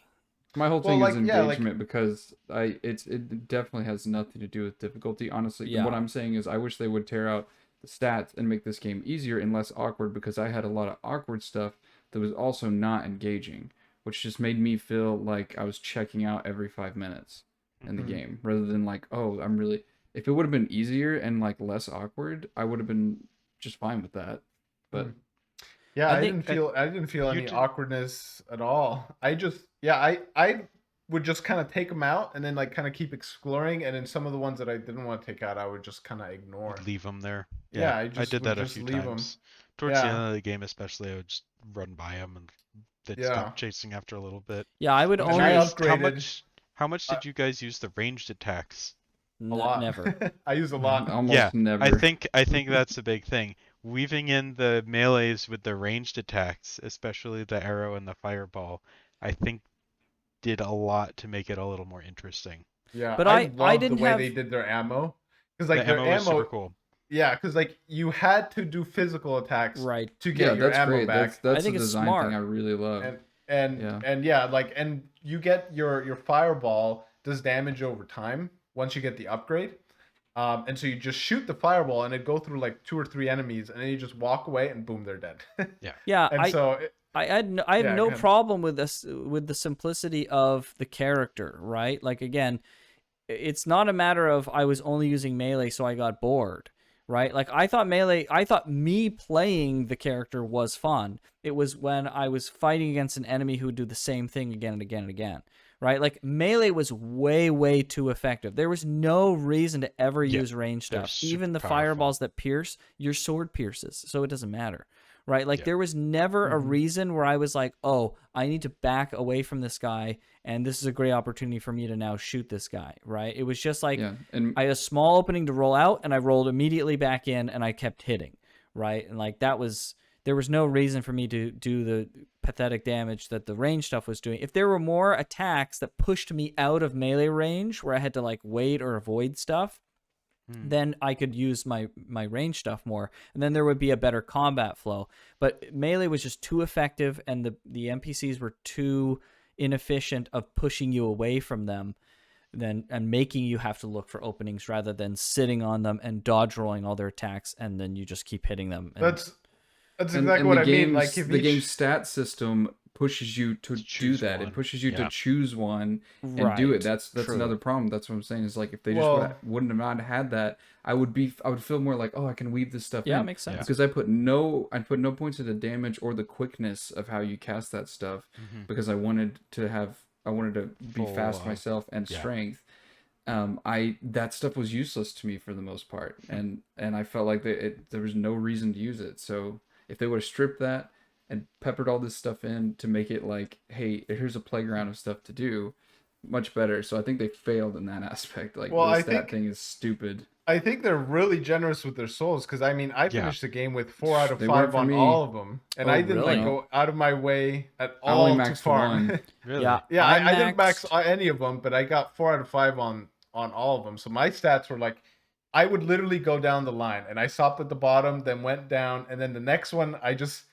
My whole Well, thing like, is yeah, like- engagement because it definitely has nothing to do with difficulty. Honestly, Yeah. what I'm saying is I wish they would tear out the stats and make this game easier and less awkward, because I had a lot of awkward stuff that was also not engaging, which just made me feel like I was checking out every 5 minutes in the Mhm. game, rather than like, oh, I'm really. If it would have been easier and like less awkward, I would have been just fine with that. But Yeah, I I think- didn't feel You any did- awkwardness at all. I just I would just kind of take them out and then like kind of keep exploring, and then some of the ones that I didn't want to take out, I would just kind of ignore. Would leave them there. Yeah, I I just did would that a just few leave 'em. times. Towards the Yeah. end of the game, especially, I would just run by them, and they'd Yeah. stop chasing after a little bit. Yeah, I would And only I How upgraded How much did you guys use the ranged attacks? a lot. never. I use a lot. almost Yeah, never. I think that's a big thing. weaving in the melees with the ranged attacks, especially the arrow and the fireball, I think did a lot to make it a little more interesting. Yeah, But I I love the didn't way have they did their ammo. Because The like their ammo was super ammo, cool. yeah, because like you had to do physical attacks right. to Yeah, get your that's ammo great. back. I That's a think it's design smart. thing I really love. Yeah. And yeah, like and you get your fireball does damage over time once you get the upgrade. And so you just shoot the fireball and it go through like 2 or 3 enemies and then you just walk away and boom, they're dead. Yeah. Yeah, And so I have yeah, no go ahead. problem with this, with the simplicity of the character, right? Like again, it's not a matter of I was only using melee so I got bored, right? Like I thought me playing the character was fun. It was when I was fighting against an enemy who would do the same thing again and again and again, right? Like melee was way too effective. There was no reason to ever Yeah, use range they're stuff. Even the super powerful. fireballs that pierce, your sword pierces, so it doesn't matter. Right? Like Yeah. there was never a Mhm. reason where I was like, "Oh, I need to back away from this guy and this is a great opportunity for me to now shoot this guy," right? It was just like Yeah. And I had a small opening to roll out and I rolled immediately back in and I kept hitting, right? And like there was no reason for me to do the pathetic damage that the range stuff was doing. If there were more attacks that pushed me out of melee range where I had to like wait or avoid stuff, then I could use my range stuff more, and then there would be a better combat flow. But melee was just too effective, and the NPCs were too inefficient of pushing you away from them, and making you have to look for openings rather than sitting on them and dodge rolling all their attacks, and then you just keep hitting them. And That's exactly what I mean. Like if the game's each stat system pushes you to do choose that. one. It pushes you Yeah. to choose one and do it. Right. That's True. another problem. That's what I'm saying. Is like if they Well- just wouldn't have not had that, I would feel more like, oh, I can weave this stuff Yeah, in. it makes sense. Because I put no points into damage or the quickness of how you cast that stuff because I wanted to be Full, fast myself and yeah. strength. That stuff was useless to me for the most part, and I felt like there was no reason to use it. So if they would have stripped that and peppered all this stuff in to make it like, hey, here's a playground of stuff to do, much better. So I think they failed in that aspect. Like, Well, I that think- thing is stupid. I think they're really generous with their souls because I mean I finished the game with 4 out of They 5 weren't for on me. all of them, and Oh, I didn't really? like go out of my way at I only all to maxed farm. one. Really? Yeah, Yeah, I didn't max maxed- any of them, but I got 4 out of 5 on all of them. So my stats were like, I would literally go down the line, and I stopped at the bottom, then went down, and then the next one, I just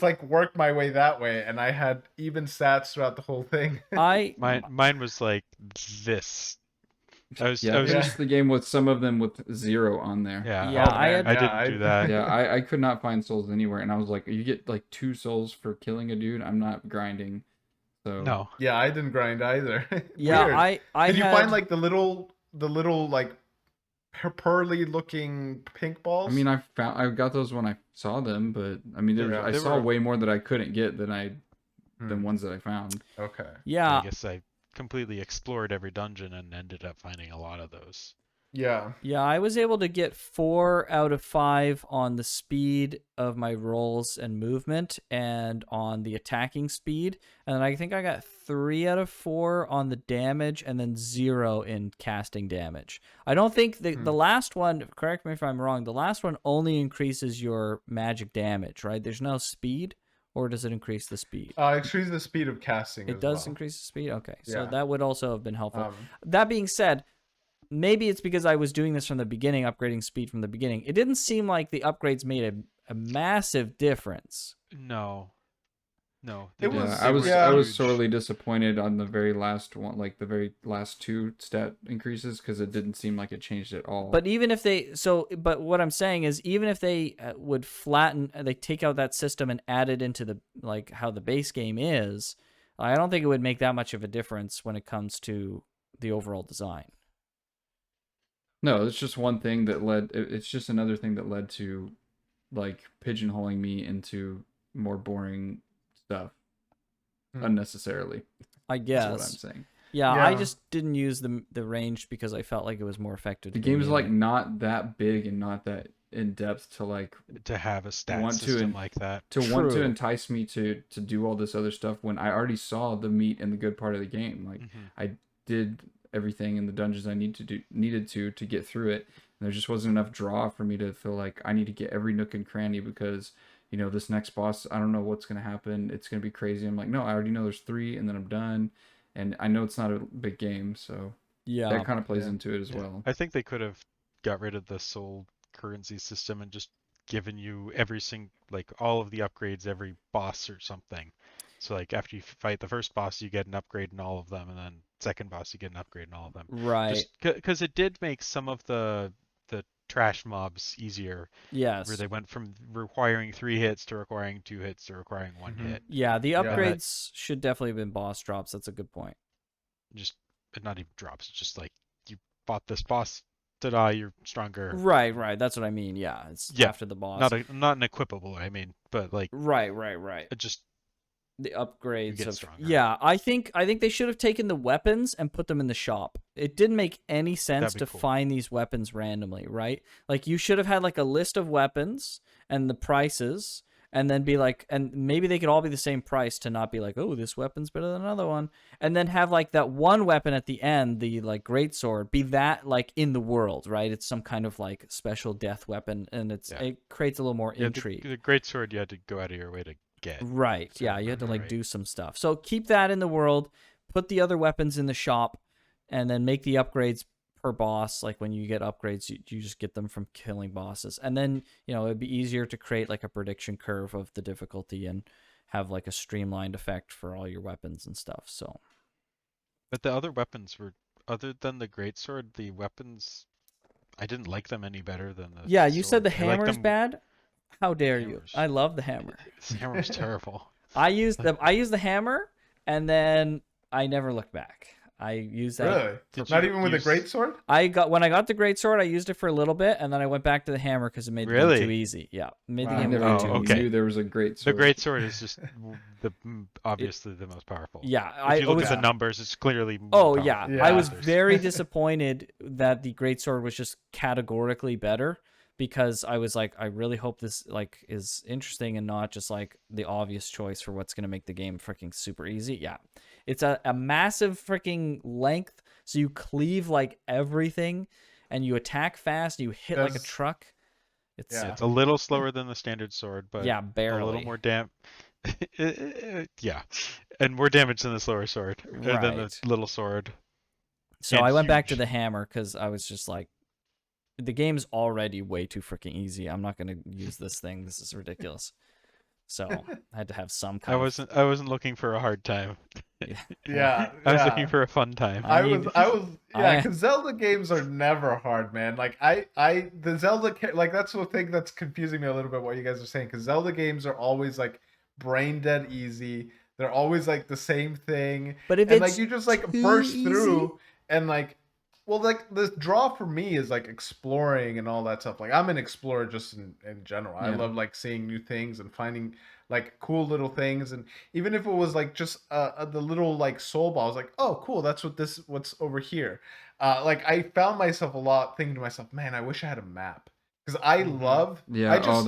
like worked my way that way, and I had even stats throughout the whole thing. Mine was like this. I was Yeah, I Yeah. finished the game with some of them with 0 on there. yeah. Yeah, Oh, I man, had- I yeah, didn't do that. Yeah, I could not find souls anywhere, and I was like, you get like 2 souls for killing a dude. I'm not grinding. So No. Yeah, I didn't grind either. Yeah, Weird. I Did you had, find like the little like pearly looking pink balls? I mean, I got those when I saw them, but I mean, Yeah. I They saw were- way more that I couldn't get than Hmm. ones that I found. Okay. yeah, I guess I completely explored every dungeon and ended up finding a lot of those. Yeah. Yeah, I was able to get 4 out of 5 on the speed of my rolls and movement and on the attacking speed. And then I think I got 3 out of 4 on the damage and then 0 in casting damage. I don't think the last one, correct me if I'm wrong, the last one only increases your magic damage, right? There's no speed, or does it increase the speed? Increase the speed of casting. It as does well. increase the speed? Okay, so Yeah. that would also have been helpful. Um, That being said, maybe it's because I was doing this from the beginning, upgrading speed from the beginning. It didn't seem like the upgrades made a massive difference. No. It they was- didn't. I They was were I was huge. sorely disappointed on the very last one, like the very last 2 stat increases, because it didn't seem like it changed at all. But even if but what I'm saying is, even if they would flatten, they take out that system and add it into the like how the base game is, I don't think it would make that much of a difference when it comes to the overall design. No, it's just one thing that led. It's just another thing that led to, like, pigeonholing me into more boring stuff unnecessarily. I That's guess. what I'm saying. Yeah, I Yeah. just didn't use the range because I felt like it was more effective. The to game is melee. like not that big and not that in depth to like To have a stat want to system and- like that. want to True. entice me to do all this other stuff when I already saw the meat and the good part of the game. Like Mhm. I did everything in the dungeons I needed to get through it. there just wasn't enough draw for me to feel like I need to get every nook and cranny because, you know, this next boss, I don't know what's going to happen. It's going to be crazy. I'm like, no, I already know there's 3 and then I'm done. And I know it's not a big game, so Yeah. that kind of plays Yeah. into it as Yeah. well. I think they could have got rid of the soul currency system and just given you like all of the upgrades every boss or something. So like after you fight the first boss, you get an upgrade in all of them, and then second boss you get an upgrade in all of them. Right. Just because it did make some of the trash mobs easier, Yes. where they went from requiring 3 hits to requiring 2 hits to requiring 1 Mhm. hit. Yeah, the Yeah. upgrades should definitely have been boss drops. That's a good point. Just not even drops. It's just like you fought this boss, ta-da, you're stronger. Right, right. That's what I mean. Yeah, it's Yeah, after the boss. Not an equipable, I mean, but like Right, right, right. it just The upgrades get of stronger. yeah. I think they should have taken the weapons and put them in the shop. It didn't make any sense That'd be to cool. find these weapons randomly, right? Like you should have had like a list of weapons and the prices, and then be like, and maybe they could all be the same price to not be like, oh, this weapon's better than another one, and then have like that one weapon at the end, the like greatsword, be that like in the world, right? It's some kind of like special death weapon, and it creates a little more intrigue. The greatsword you had to go out of your way to get. Right. So Yeah, you had to like right. do some stuff. So keep that in the world, put the other weapons in the shop, and then make the upgrades per boss. Like when you get upgrades, you just get them from killing bosses. And then, you know, it'd be easier to create like a prediction curve of the difficulty and have like a streamlined effect for all your weapons and stuff. So But the other weapons were, other than the greatsword, the weapons, I didn't like them any better than the yeah, you said sword. the I like hammer's them- bad. How dare you? Hammers. I love the hammer. This hammer's terrible. I used the hammer, and then I never looked back. I used that. Really? Did Not you even with a use- great sword? When I got the greatsword, I used it for a little bit, and then I went back to the hammer because it made the Really? game too easy. Yeah, it made the Wow. I game never way Oh, too even easy. okay. knew there was a great The sword. greatsword is just obviously the most powerful. Yeah, If you look was. at the numbers, it's clearly more Oh powerful yeah. than Yeah. I the was others. very disappointed that the greatsword was just categorically better, because I was like, I really hope this like is interesting and not just like the obvious choice for what's gonna make the game freaking super easy. Yeah, it's a massive freaking length, so you cleave like everything, and you attack fast. You hit like a Does- truck. It's Yeah. It's a little slower than the standard sword, but yeah, a barely. little more yeah, and more damage than the slower sword, or than the Right. little sword. So and I went back to huge. the hammer because I was just like, the game's already way too freaking easy. I'm not gonna use this thing. This is ridiculous. So I had to have some kind I wasn't looking for a hard time. Yeah. I was yeah. looking for a fun time. I need- was, yeah, I- because Zelda games are never hard, man. Like the Zelda, like that's the thing that's confusing me a little bit. What you guys are saying, because Zelda games are always like brain dead easy. They're always like the same thing, But if and it's like you just like too burst easy- through and like, well, like the draw for me is like exploring and all that stuff. Like I'm an explorer just in general. I Yeah. love like seeing new things and finding like cool little things, and even if it was like just the little like soul ball, I was like, oh cool, that's what's over here. Like I found myself a lot thinking to myself, man, I wish I had a map, because I Mhm. love Yeah. I just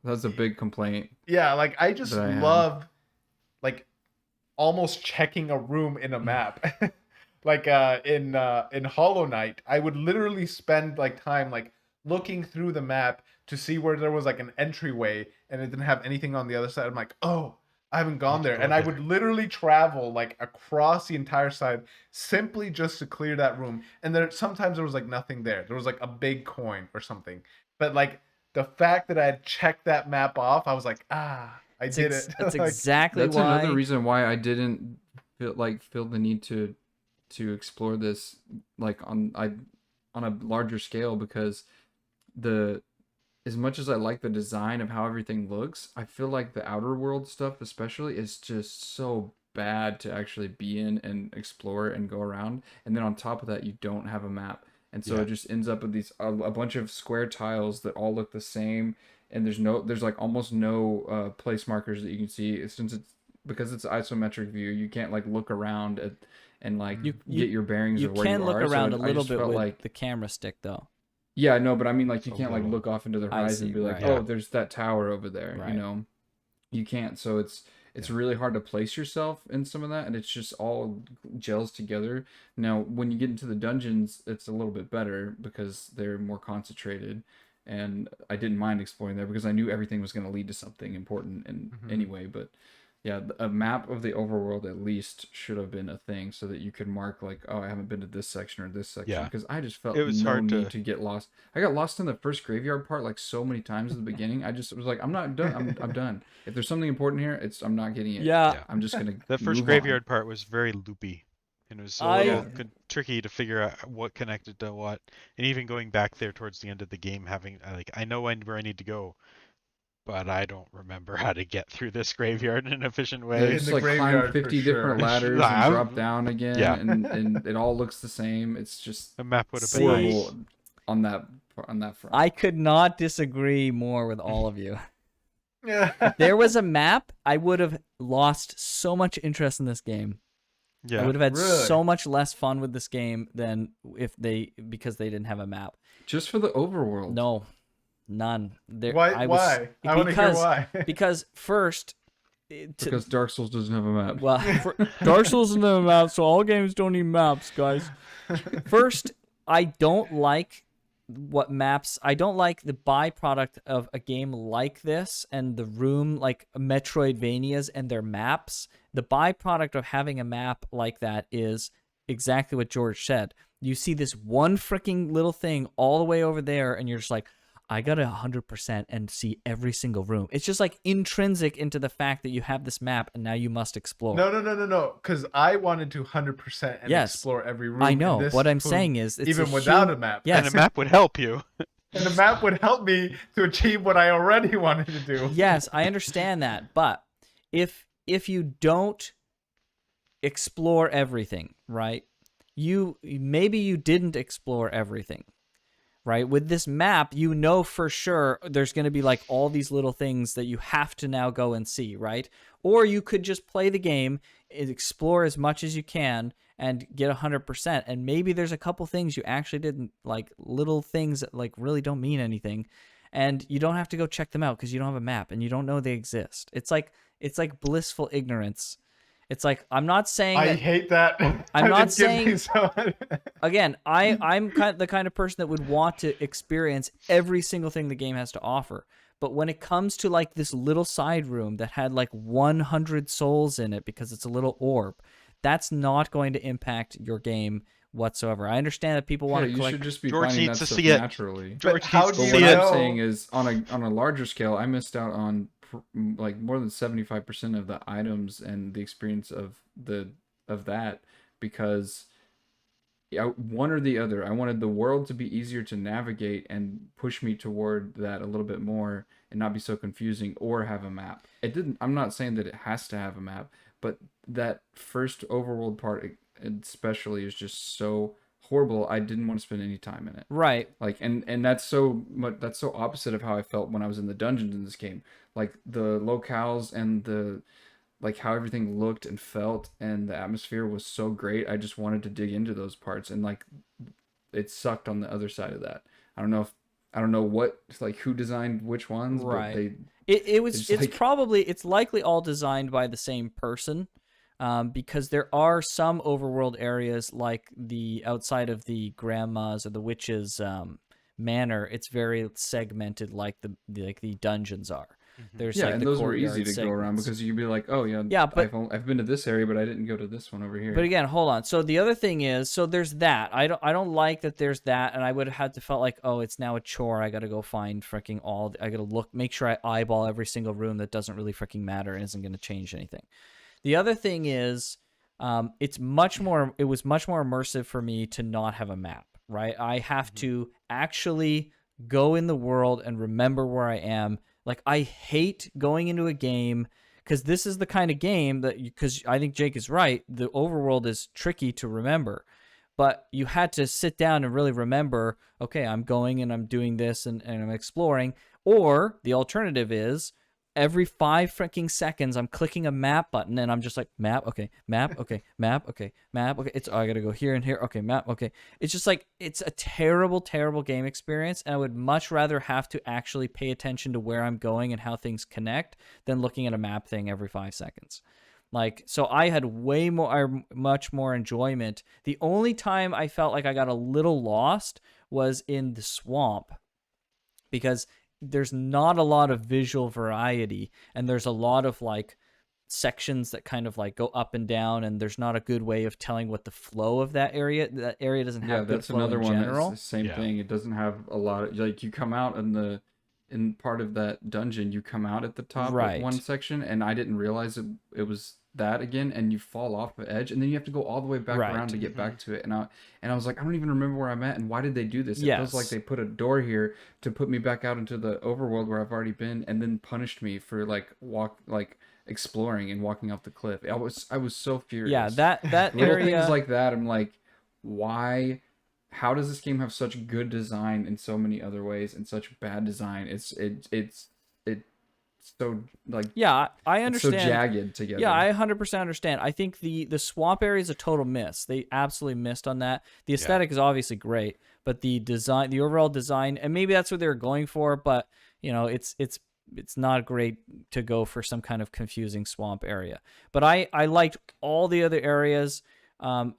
that was a big complaint. yeah, like I just that I had. love like almost checking a room in a map. Like in Hollow Knight, I would literally spend like time like looking through the map to see where there was like an entryway and it didn't have anything on the other side. I'm like, oh, I haven't gone to there. go And I there. would literally travel like across the entire side simply just to clear that room. And sometimes there was like nothing there. There was like a big coin or something. But like the fact that I had checked that map off, I was like, I did it. That's Like, exactly That's why. another reason why I didn't feel the need to explore this like on a larger scale, because as much as I like the design of how everything looks, I feel like the outer world stuff especially is just so bad to actually be in and explore and go around. And then on top of that, you don't have a map. And so Yeah. it just ends up with these a bunch of square tiles that all look the same, and there's like almost no place markers that you can see, since because it's isometric view. You can't like look around and like You- get your bearings You of where can you look are. around So a I little just bit felt with like the camera stick, though. yeah, no, but I mean, like, you A can't like little. look off into the I horizon see, and be like, right. oh, Yeah. there's that tower over there. Right. You know, you can't. So it's really hard to place yourself in some of that, and it's just all gels together. Now, when you get into the dungeons, it's a little bit better because they're more concentrated, and I didn't mind exploring there because I knew everything was going to lead to something important and anyway. But yeah, a map of the overworld at least should have been a thing so that you could mark like, oh, I haven't been to this section or this section, Yeah. because I just felt It was no hard need to get lost. I got lost in the first graveyard part like so many times at the beginning. I just was like, I'm not done. I'm done. If there's something important here, I'm not getting it. Yeah. Yeah. I'm just gonna The first move graveyard part was very loopy, and it was a I- little tricky to figure out what connected to what. And even going back there towards the end of the game, having like I know where I need to go, but I don't remember how to get through this graveyard in an efficient Yeah, way. it's the like climb graveyard, for 50 different sure. ladders Yeah. and drop down again, Yeah. and it all looks the same. It's just The map would have been See- nice. horrible on that front. I could not disagree more with all of you. Yeah. If there was a map, I would have lost so much interest in this game. I Yeah. would have had Really? so much less fun with this game than because they didn't have a map. Just for the overworld. No, none. There, Why? Why? I want to hear why. Because first, Because Dark Souls doesn't have a map. well, Dark Souls doesn't have a map, so all games don't need maps, guys. First, I don't like I don't like the byproduct of a game like this and the room like Metroidvanias and their maps. The byproduct of having a map like that is exactly what George said. You see this one freaking little thing all the way over there, and you're just like, I gotta 100% and see every single room. It's just like intrinsic into the fact that you have this map and now you must explore. No. Because I wanted to 100% and Yes. explore every room. I in know. this What I'm food, saying is, it's even a without huge- a map. Yes. And a map would help you. And the map would help me to achieve what I already wanted to do. Yes, I understand that, but if you don't explore everything, right? Maybe you didn't explore everything, right? With this map, you know for sure there's going to be like all these little things that you have to now go and see, right? Or you could just play the game, explore as much as you can, and get 100%. And maybe there's a couple things you actually didn't, like little things that like really don't mean anything, and you don't have to go check them out because you don't have a map and you don't know they exist. It's like blissful ignorance. It's like, I'm not saying I that, hate that. I'm not It gives me saying- so- again, I'm the kind of person that would want to experience every single thing the game has to offer. But when it comes to like this little side room that had like 100 souls in it because it's a little orb, that's not going to impact your game whatsoever. I understand that people want Yeah, to you collect. should just be George finding needs that to stuff see it. naturally. George how needs do to you But see what it. know? I'm saying is, on a larger scale, I missed out on like more than 75% of the items and the experience of that because one or the other. I wanted the world to be easier to navigate and push me toward that a little bit more and not be so confusing, or have a map. It didn't. I'm not saying that it has to have a map, but that first overworld part especially is just so horrible. I didn't want to spend any time in it. Right. Like, and that's so opposite of how I felt when I was in the dungeons in this game. Like the locales and the like how everything looked and felt and the atmosphere was so great. I just wanted to dig into those parts, and like it sucked on the other side of that. I don't know what, like, who designed which ones, Right. but they It's likely all designed by the same person, because there are some overworld areas like the outside of the grandma's or the witch's manor. It's very segmented, like the dungeons are. There's yeah, like and the those were easy courtyard to go around segments. because you'd be like, oh yeah, Yeah, but- I've been to this area, but I didn't go to this one over here. But again, hold on. So the other thing is, so there's that. I don't like that there's that, and I would have had to felt like, oh, it's now a chore. I got to go find freaking I got to make sure I eyeball every single room that doesn't really freaking matter and isn't going to change anything. The other thing is, it was much more immersive for me to not have a map, right? I have to actually go in the world and remember where I am. Like, I hate going into a game because this is the kind of game that, because I think Jake is right, the overworld is tricky to remember. But you had to sit down and really remember, okay, I'm going and I'm doing this and I'm exploring. Or the alternative is, every 5 freaking seconds I'm clicking a map button and I'm just like, map, okay, map, okay, map, okay, map, okay. I gotta go here and here, okay, map, okay. It's just like, it's a terrible, terrible game experience, and I would much rather have to actually pay attention to where I'm going and how things connect than looking at a map thing every 5 seconds. Like, so I had much more enjoyment. The only time I felt like I got a little lost was in the swamp, because there's not a lot of visual variety, and there's a lot of like sections that kind of like go up and down, and there's not a good way of telling what the flow of that area doesn't Yeah, have good that's flow another in one that's general. the same Yeah. thing. It doesn't have a lot of, like, you come out in part of that dungeon, you come out at the top of one Right. section, and I didn't realize it was that again, and you fall off the edge, and then you have to go all the way back Right. around to get back to it. And I was like, I don't even remember where I'm at, and why did they do this? It feels like Yes. they put a door here to put me back out into the overworld where I've already been, and then punished me for exploring and walking off the cliff. I was so furious. Yeah, that Little area. things like that, I'm like, why? How does this game have such good design in so many other ways and such bad design? It's so like, Yeah, I it's so understand. jagged together. Yeah, I 100% understand. I think the swamp area is a total miss. They absolutely missed on that. The aesthetic is obviously great, but the design, the overall design, and maybe that's what they were going for, but it's not great to go for some kind of confusing swamp area. But I liked all the other areas.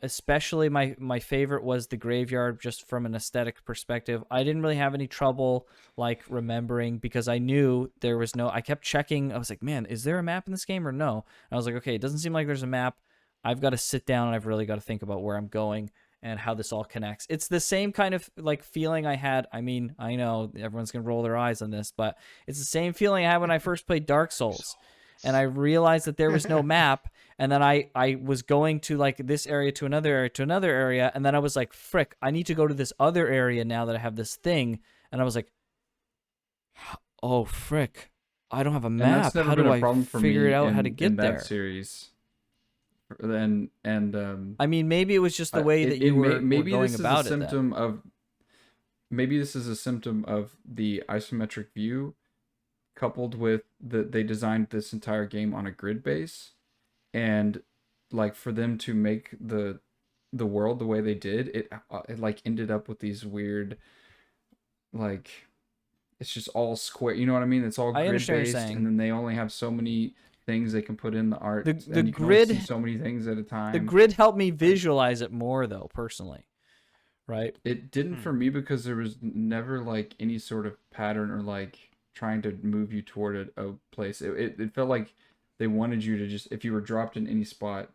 Especially my favorite was the graveyard, just from an aesthetic perspective. I didn't really have any trouble like remembering, because I knew there was no, I kept checking. I was like, man, is there a map in this game or no? And I was like, okay, it doesn't seem like there's a map. I've got to sit down and I've really got to think about where I'm going and how this all connects. It's the same kind of like feeling I had. I mean, I know everyone's going to roll their eyes on this, but it's the same feeling I had when I first played Dark Souls. And I realized that there was no map, and then I was going to like this area to another area to another area, and then I was like, frick, I need to go to this other area now that I have this thing. And I was like, oh frick, I don't have a And map. that's never How been do a I problem for figure me it out how to in get that there? series. I mean, maybe it was just the way that you were maybe going this is about a it then. symptom of maybe this is a symptom of the isometric view, coupled with they designed this entire game on a grid base, and like for them to make the world the way they did, it like ended up with these weird, like, it's just all square, you know what I mean? It's all I grid understand what you're based, saying. and then they only have so many things they can put in the art, The and you can only see grid so many things at a the time. grid helped me visualize it more though, personally. Right? It didn't for me, because there was never like any sort of pattern or like trying to move you toward a place. It felt like they wanted you to just, if you were dropped in any spot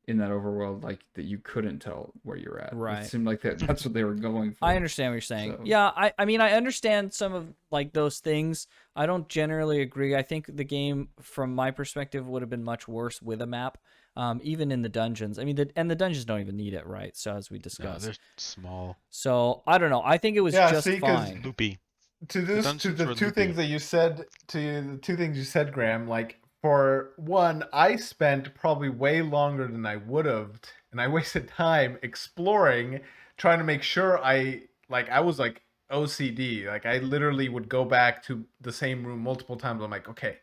in that overworld, like that you couldn't tell where you're at. Right. It seemed like that's what they were going for. I understand what you're saying. So- Yeah, I mean, I understand some of like those things. I don't generally agree. I think the game, from my perspective, would have been much worse with a map, even in the dungeons. I mean, the dungeons don't even need it, right? So as we No, discussed. they're small, So I don't know. I think it was Yeah, just see, 'cause fine. loopy. to The this to dungeons the were two loopy. things that you said to the two things you said, Graham, like, for one, I spent probably way longer than I would have, and I wasted time exploring, trying to make sure I was like OCD. Like, I literally would go back to the same room multiple times. I'm like, okay,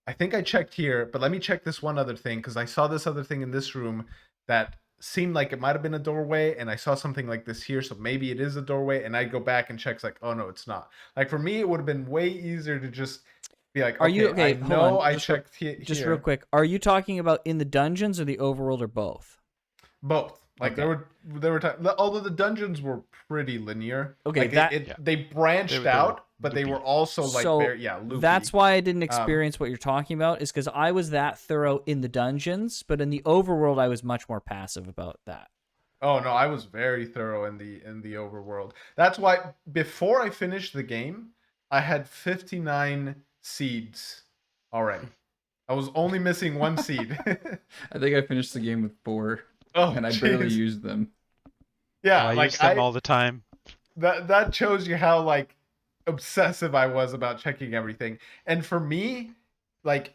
I think I checked here, but let me check this one other thing, because I saw this other thing in this room that seemed like it might have been a doorway, and I saw something like this here, so maybe it is a doorway, and I'd go back and check, it's like, oh no, it's not. Like, for me, it would have been way easier to just be like, Are you okay? I Hold know on. I Just checked just here. real quick. Are you talking about in the dungeons or the overworld, or both? Both. Like, Okay. there were times, although the dungeons were pretty linear. Okay, like, that- Yeah. they branched They were out, but they loopy. were also like So very loopy. that's why I didn't experience what you're talking about, is because I was that thorough in the dungeons, but in the overworld I was much more passive about that. Oh no, I was very thorough in the overworld. That's why before I finished the game, I had 59 seeds already. I was only missing one seed. I think I finished the game with 4, Oh, and I barely jeez. used them. Yeah, I like use them all the time. that shows you how like obsessive I was about checking everything. And for me, like,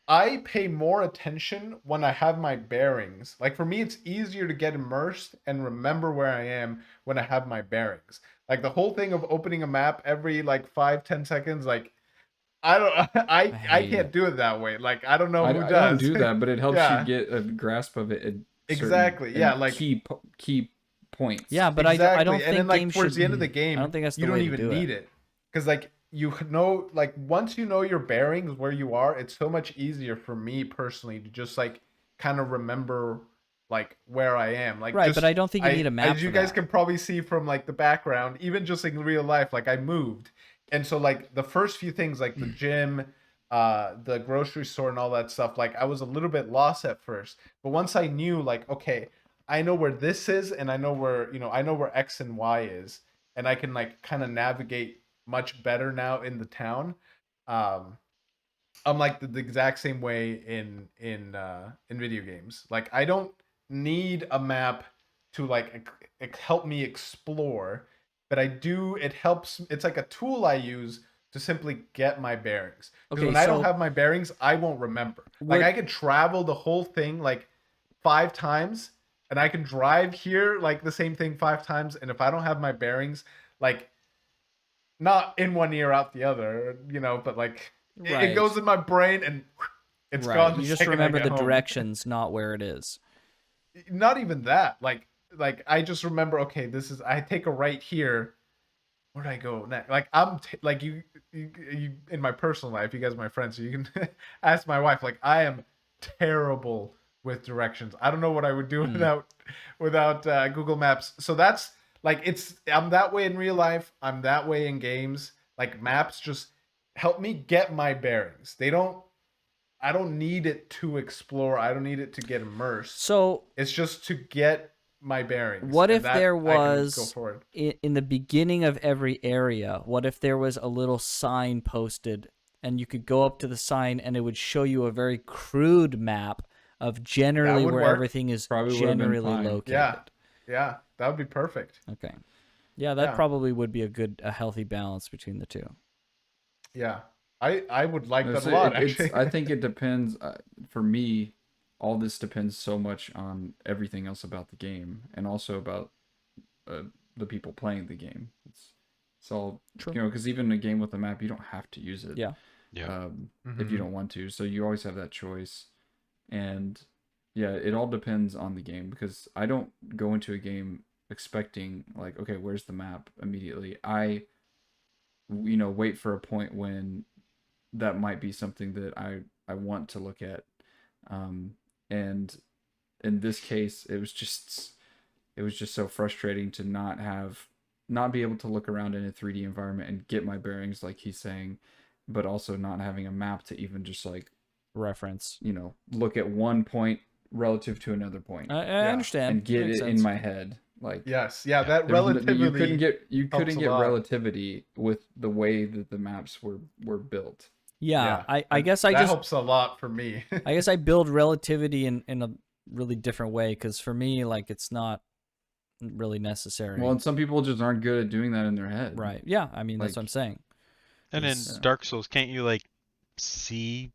I pay more attention when I have my bearings. Like, for me, it's easier to get immersed and remember where I am when I have my bearings. Like, the whole thing of opening a map every like 5-10 seconds, like, I don't. I hate can't it. do it that way. Like I don't know who I don't does. do that, but it helps you Yeah, get a grasp of it at certain exactly. Yeah, and like key points. Yeah, but I exactly. don't And then think like games towards should. the end of the I game, don't think that's you the don't way to even do it. need it because like you know, like once you know your bearings where you are, it's so much easier for me personally to just like kind of remember like where I am. Like Right, but just I don't think you need a map as for you guys that. can probably see from like the background, even just like in real life, like I moved. And so like the first few things like the gym, the grocery store and all that stuff, like I was a little bit lost at first. But once I knew like, okay, I know where this is and I know where, you know, I know where X and Y is and I can like kind of navigate much better now in the town. Um I'm like the exact same way in video games. Like I don't need a map to like help me explore, but I do. It helps. It's like a tool I use to simply get my bearings. Because Okay, when I don't so have my bearings, I won't remember. Like would I could travel the whole thing like 5 times, and I can drive here like the same thing 5 times, and if I don't have my bearings, like not in one ear out the other, you know, but like it right, goes in my brain and it's right. gone the You just second I remember get the home. directions, not where it is. Not even that. Like I just remember, okay, this is I take a right here. Where do I go next? Like like you in my personal life, you guys are my friends, so you can ask my wife. Like I am terrible with directions. I don't know what I would do Hmm. without Google Maps. So that's like I'm that way in real life. I'm that way in games. Like maps just help me get my bearings. I don't need it to explore. I don't need it to get immersed. So It's just to get my bearings, what and if there that I can go was forward. in the beginning of every area? What if there was a little sign posted, and you could go up to the sign, and it would show you a very crude map of That generally would where work. everything is Probably would have been generally fine. Yeah, located. yeah, that would be perfect. Okay. Yeah, that Yeah, probably would be a healthy balance between the two. yeah. I would like No, that a so lot, it's. actually. I think it depends. For me, all this depends so much on everything else about the game, and also about uh, the people playing the game. It's all True. because even a game with a map, you don't have to use it. Yeah. Yeah. If you don't want to, so you always have that choice, and yeah, it all depends on the game because I don't go into a game expecting like, okay, where's the map immediately. I wait for a point when that might be something that I want to look at, and in this case it was just so frustrating to not be able to look around in a 3D environment and get my bearings like he's saying, but also not having a map to even just like Reference. look at one point relative to another point I Yeah. understand. and get Makes it in sense. my head. Like Yes, yeah. Yeah. That you couldn't relatively get helps a lot. relativity with the way that the maps were built. Yeah, Yeah, I guess I that just helps a lot for me. I guess I build relativity in a really different way because for me, like, it's not really necessary. Well, and some people just aren't good at doing that in their head. Right. Yeah, I mean, that's what I'm Like, saying. And in Is- Dark Souls, can't you like see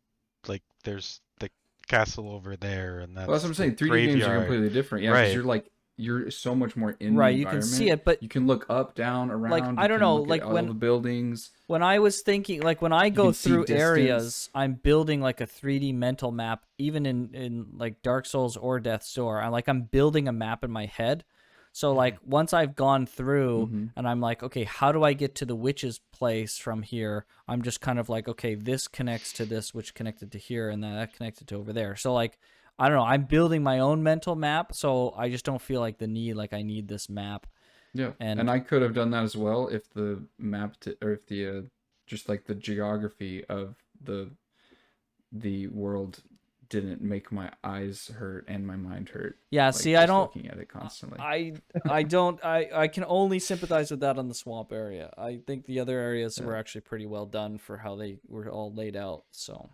like there's the castle over there and well, that's what I'm that's saying. the 3D games are graveyard. completely different. Yeah, because Right. you're so much more in Right, the you can environment. see it, but you can look up, down, around. like, I you don't can know, look like at all when the buildings. when I was thinking, like, when I go can see through distance. areas, I'm building like a 3D mental map, even in like Dark Souls or Death's Door. I'm building a map in my head. So like once I've gone through Mm-hmm. and I'm like, okay, how do I get to the witch's place from here? I'm just kind of like, okay, this connects to this, which connected to here, and then that connected to over there. So like, I don't know, I'm building my own mental map, so I just don't feel like the need, like I need this map. Yeah, And- and I could have done that as well if the map or if the just like the geography of the world didn't make my eyes hurt and my mind hurt. Yeah, like, see, I just don't. looking at it constantly. I don't. I can only sympathize with that on the swamp area. I think the other areas were actually pretty well done for how they were all laid out. So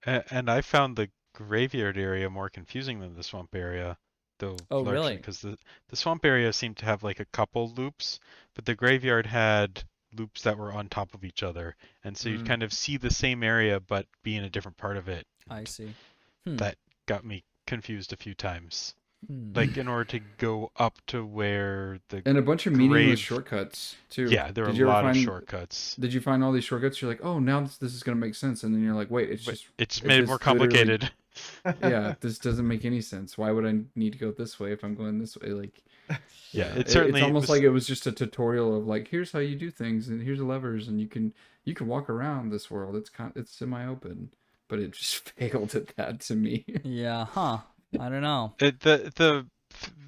And I found the graveyard area more confusing than the swamp area, though Oh, largely really? because the swamp area seemed to have like a couple loops, but the graveyard had loops that were on top of each other, and so you'd kind of see the same area but be in a different part of it. I see. That got me confused a few times. like in order to go up to where the And a bunch of meaningless grave. shortcuts too. Yeah, there are Did a you ever lot of find? shortcuts. Did you find all these shortcuts? You're like, oh, now this is gonna make sense, and then you're like, wait, But it's it made it just more literally- complicated. yeah, this doesn't make any sense. Why would I need to go this way if I'm going this way? Like, Yeah, it it's certainly almost was- like it was just a tutorial of like, here's how you do things, and here's the levers, and you can walk around this world. It's semi-open, but it just failed at that to me. Yeah, huh. I don't know. The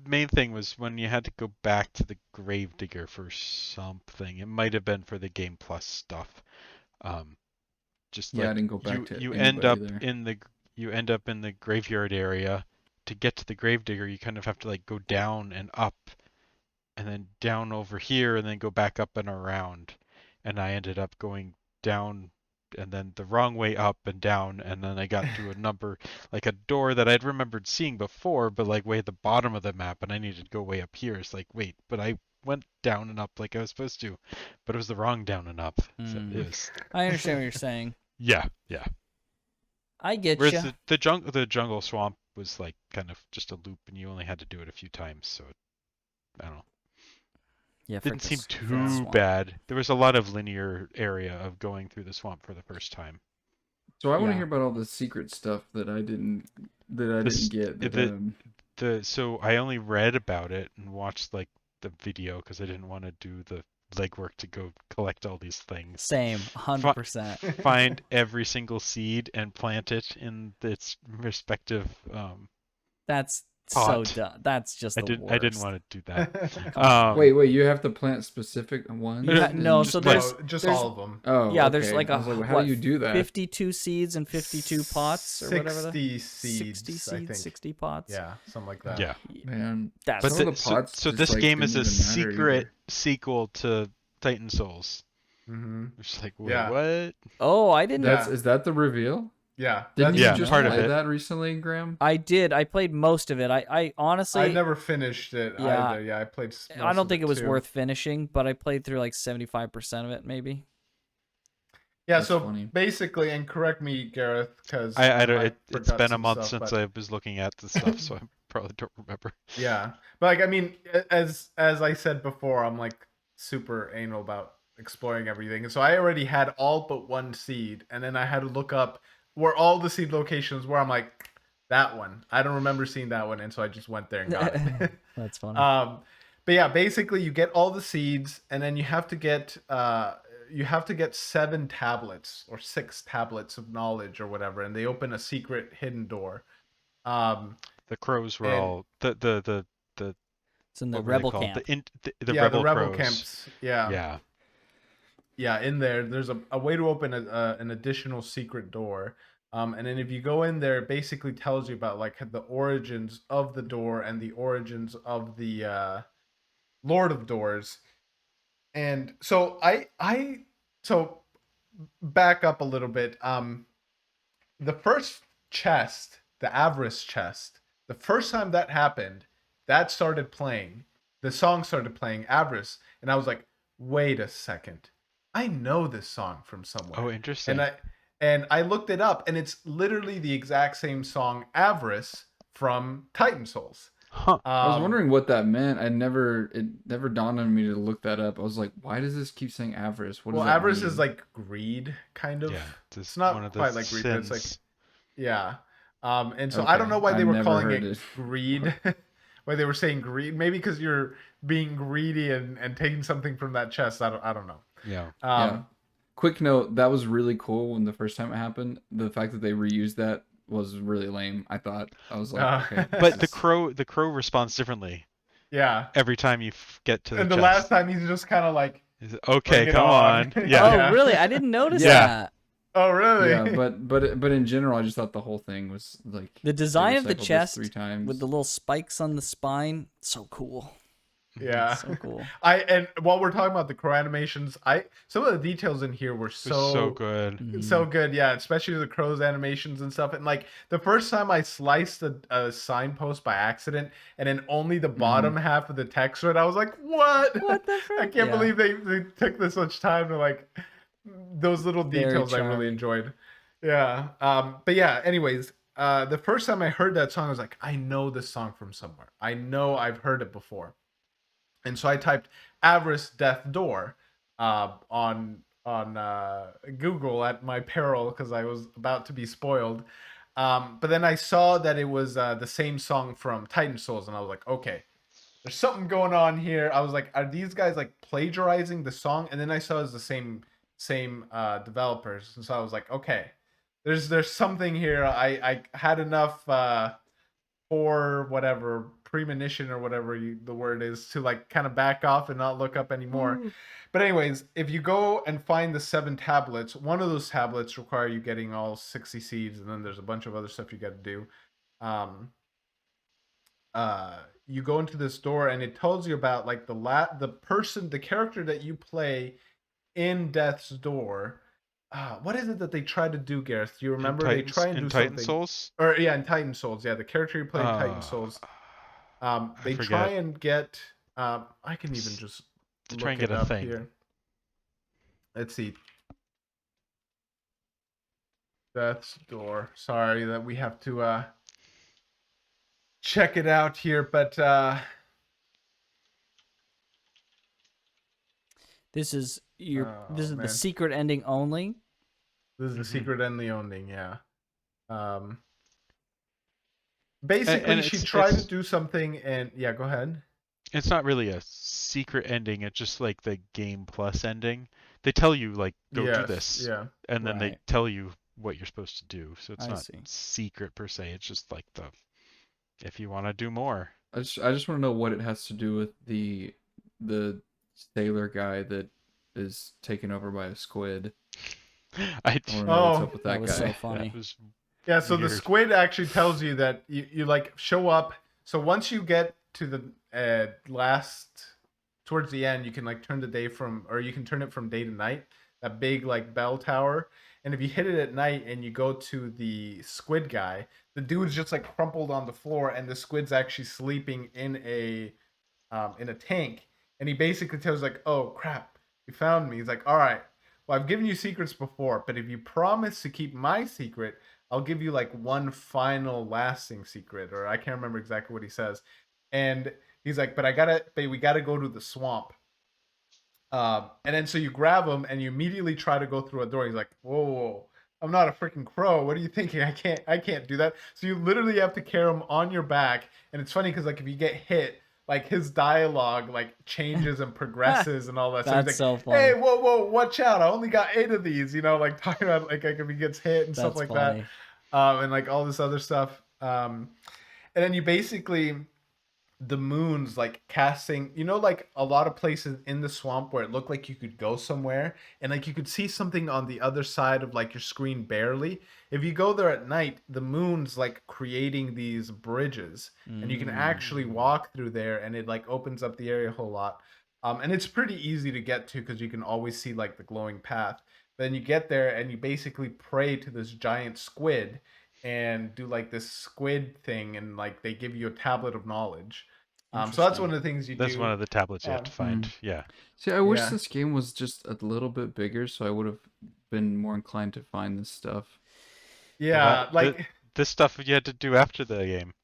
main thing was when you had to go back to the gravedigger for something. It might have been for the Game Plus stuff. Just Yeah, I like didn't go back to you anybody end up there. in the graveyard area. To get to the gravedigger, you kind of have to like go down and up, and then down over here, and then go back up and around. And I ended up going down and then the wrong way up and down, and then I got to a number, like a door that I'd remembered seeing before, but like way at the bottom of the map, and I needed to go way up here. It's like, wait, but I went down and up like I was supposed to, but it was the wrong down and up. So it was, I understand what you're saying. yeah. I get Whereas you. the jungle swamp was like kind of just a loop, and you only had to do it a few times, so I don't know. Yeah, Didn't seem for the too swamp. bad. There was a lot of linear area of going through the swamp for the first time. So I want to Yeah. hear about all the secret stuff that I didn't This- get. So I only read about it and watched like the video because I didn't want to do the legwork to go collect all these things. Same, 100%. Find every single seed and plant it in its respective. That's Pot. so dumb. That's just I the didn't worst. want to do that. Come on. Wait, you have to plant specific ones? You ha- no, Just so like- there's just there's- all of them. Oh, Yeah, there's okay. like I a was like, how what, do you do that? 52 seeds and 52 pots or whatever. 60 seeds, 60 I seeds, think. 60 pots. Yeah, something like that. Yeah. Man, That's But some of the pots so just, this like, game is a didn't even matter secret either. sequel to Titan Souls. Mm-hmm. Which is like, wait, Yeah. what? Oh, I didn't. Yeah. Is that the reveal? Yeah. Didn't that's- you Yeah, just part of play it. that recently, Graham? I did. I played most of it. I honestly, I never finished it Yeah. either. Yeah, I played. I don't think it was too. worth finishing, but I played through like 75% of it, maybe. Yeah, That's so funny. basically, and correct me, Gareth, because I don't. It's forgot been a some month stuff, since but- I was looking at the stuff, so I probably don't remember. Yeah, but like I mean, as I said before, I'm like super anal about exploring everything, and so I already had all but one seed, and then I had to look up where all the seed locations were. I'm like, that one. I don't remember seeing that one, and so I just went there and got it. That's funny. But yeah, basically you get all the seeds, and then you have to get 7 tablets or 6 tablets of knowledge or whatever, and they open a secret hidden door. The crows were And- all the It's in the what were they rebel called? camp. The yeah, rebel the rebel crows. camps. Yeah. In there's a way to open an additional secret door. And then if you go in there, it basically tells you about like the origins of the door and the origins of the Lord of Doors. And so so back up a little bit. The first chest, the Avarice chest, the first time that happened, that started playing. The song started playing, Avarice, and I was like, wait a second. I know this song from somewhere. Oh, interesting. And I looked it up, and it's literally the exact same song, Avarice, from Titan Souls. Huh. I was wondering what that meant. It never dawned on me to look that up. I was like, why does this keep saying avarice? What does Well, that avarice mean? is like greed, kind of. Yeah. It's not one of the quite like greed, but it's like sins. yeah. And so I don't Okay, know why they I've were never calling heard it it. greed. Why they were saying greed? Maybe because you're being greedy and taking something from that chest. I don't know. Yeah. Yeah. Quick note, that was really cool when the first time it happened. The fact that they reused that was really lame, I thought. I was like, okay. But the crow responds differently Yeah. every time you get to the And the chest. last time he's just kind of like, He's like, okay, bring it come on. on. Yeah. Oh, Yeah. really? I didn't notice Yeah. that. oh really? Yeah, but in general, I just thought the whole thing was like The they design of the recycled this chest 3 times. with the little spikes on the spine, so cool. Yeah. So cool. And while we're talking about the crow animations, some of the details in here were It was so good. Mhm. so good. Yeah, especially the crow's animations and stuff. And like the first time I sliced a signpost by accident, and then only the bottom half of the text read, I was like, "What? What the frick? I can't Yeah. believe they took this much time to like those little Very details. I really charming. enjoyed. Yeah. But yeah. Anyways, the first time I heard that song, I was like, I know this song from somewhere. I know I've heard it before. And so I typed Avarice Death Door on Google at my peril because I was about to be spoiled. But then I saw that it was the same song from Titan Souls, and I was like, okay, there's something going on here. I was like, are these guys like plagiarizing the song? And then I saw it's the same developers, and so I was like, okay, there's something here. I had enough for whatever premonition or whatever the word is to like kind of back off and not look up anymore. But anyways, if you go and find the 7 tablets, one of those tablets require you getting all 60 seeds, and then there's a bunch of other stuff you got to do. You go into this door and it tells you about like the character that you play in Death's Door. What is it that they try to do, Gareth? Do you remember? They try and do Titan something. Souls? Or yeah, in Titan Souls. Yeah, the character you play in Titan Souls. They try and get. I can even just look try and it get a up thing. here. Let's see. Death's Door. Sorry that we have to check it out here, but This is this is man. the secret ending only. This is the secret and the ending, yeah. Basically, And she tried to do something, and yeah, go ahead. It's not really a secret ending. It's just like the game plus ending. They tell you like go do this, Yeah. and then they Right. tell you what you're supposed to do. So it's I not see. secret per se. It's just like if you want to do more. I just want to know what it has to do with the sailor guy that is taken over by a squid. I I want to know what's up with that that was guy. so funny. That was Yeah, so the weird. squid actually tells you that you like show up. So once you get to the towards the end, you can like turn you can turn it from day to night. That big like bell tower, and if you hit it at night and you go to the squid guy, the dude's just like crumpled on the floor, and the squid's actually sleeping in a tank, and he basically tells like, "Oh crap, you found me." He's like, "All right, well I've given you secrets before, but if you promise to keep my secret, I'll give you like one final lasting secret," or I can't remember exactly what he says. And he's like, but we gotta go to the swamp. And then so you grab him and you immediately try to go through a door. He's like, whoa, I'm not a freaking crow. What are you thinking? I can't do that. So you literally have to carry him on your back. And it's funny because like if you get hit, like his dialogue like changes and progresses and all that. So he's That's like, so funny. hey, whoa, watch out! I only got 8 of these. You know, like talking about like if he gets hit and stuff That's like funny. that, and like all this other stuff. And then you basically the moon's like casting, like a lot of places in the swamp where it looked like you could go somewhere and like you could see something on the other side of like your screen barely. If you go there at night, the moon's like creating these bridges and you can actually walk through there, and it like opens up the area a whole lot. And it's pretty easy to get to because you can always see like the glowing path. Then you get there and you basically pray to this giant squid and do like this squid thing, and like they give you a tablet of knowledge. So that's one of the things you That's do. one of the tablets you have to find. Yeah. See, I wish Yeah. this game was just a little bit bigger, so I would have been more inclined to find this stuff. Yeah, Well, like this stuff you had to do after the game.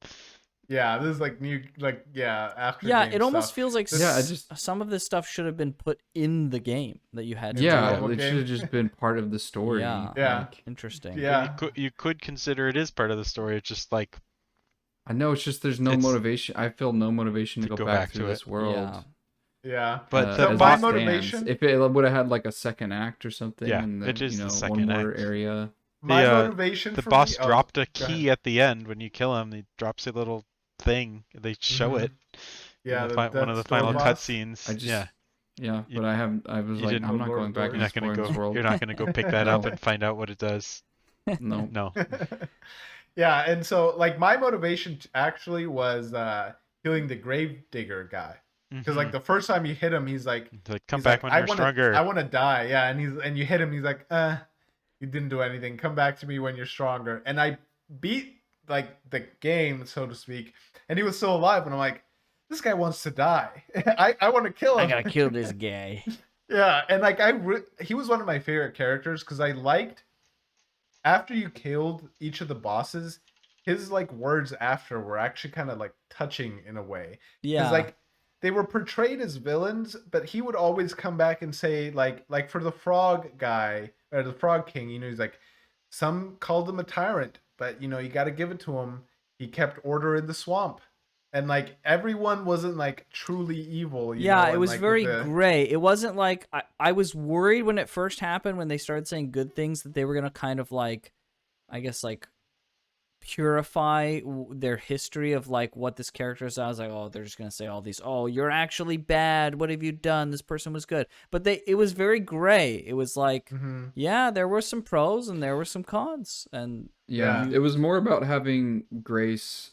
yeah, this is like new, like after. Yeah, game it almost stuff. feels like Yeah, some of this stuff should have been put in the game that you had to Yeah, do. normal it game. should have just been part of the story. Yeah. Yeah. Like, Interesting. Yeah. You could consider it is part of the story. It's just like I know it's just there's no It's- motivation. I feel no motivation to go back to through it. this world. Yeah. Yeah. But So as my it stands. motivation- if it would have had like a second act or something, Yeah, and then, it is the one second more act. area. My The, motivation the for boss me, dropped a go key at the end when you kill him. He drops a little thing. They show Mhm. it. Yeah, in the one of the Death's Door final boss. cutscenes. I just Yeah, Yeah, You- but I was you like, didn't I'm not Lord going back Lord. and you're not gonna exploring go. this world. You're not gonna go pick that up No. and find out what it does. No. No. Yeah, and so like my motivation actually was killing the Gravedigger guy, because like the first time you hit him, he's like, come he's back like, when you're stronger. I want to die. Yeah, and you hit him, he's like, you didn't do anything. Come back to me when you're stronger. And I beat like the game, so to speak, and he was still alive. And I'm like, this guy wants to die. I want to kill him. I gotta kill this guy. Yeah, and like he was one of my favorite characters because I liked after you killed each of the bosses, his like words after were actually kind of like touching in a way. Because Yeah. like they were portrayed as villains, but he would always come back and say like for the frog guy or the frog king, you know, he's like, some called him a tyrant, but you know, you got to give it to him. He kept order in the swamp. And like everyone wasn't like truly evil, you Yeah, know, it and was like with very the gray. It wasn't like I was worried when it first happened when they started saying good things that they were gonna kind of like, I guess like purify their history of like what this character is. I was like, oh, they're just gonna say all these. Oh, you're actually bad. What have you done? This person was good, but it was very gray. It was like, Mhm. yeah, there were some pros and there were some cons, and Yeah, Yeah. it was more about having grace,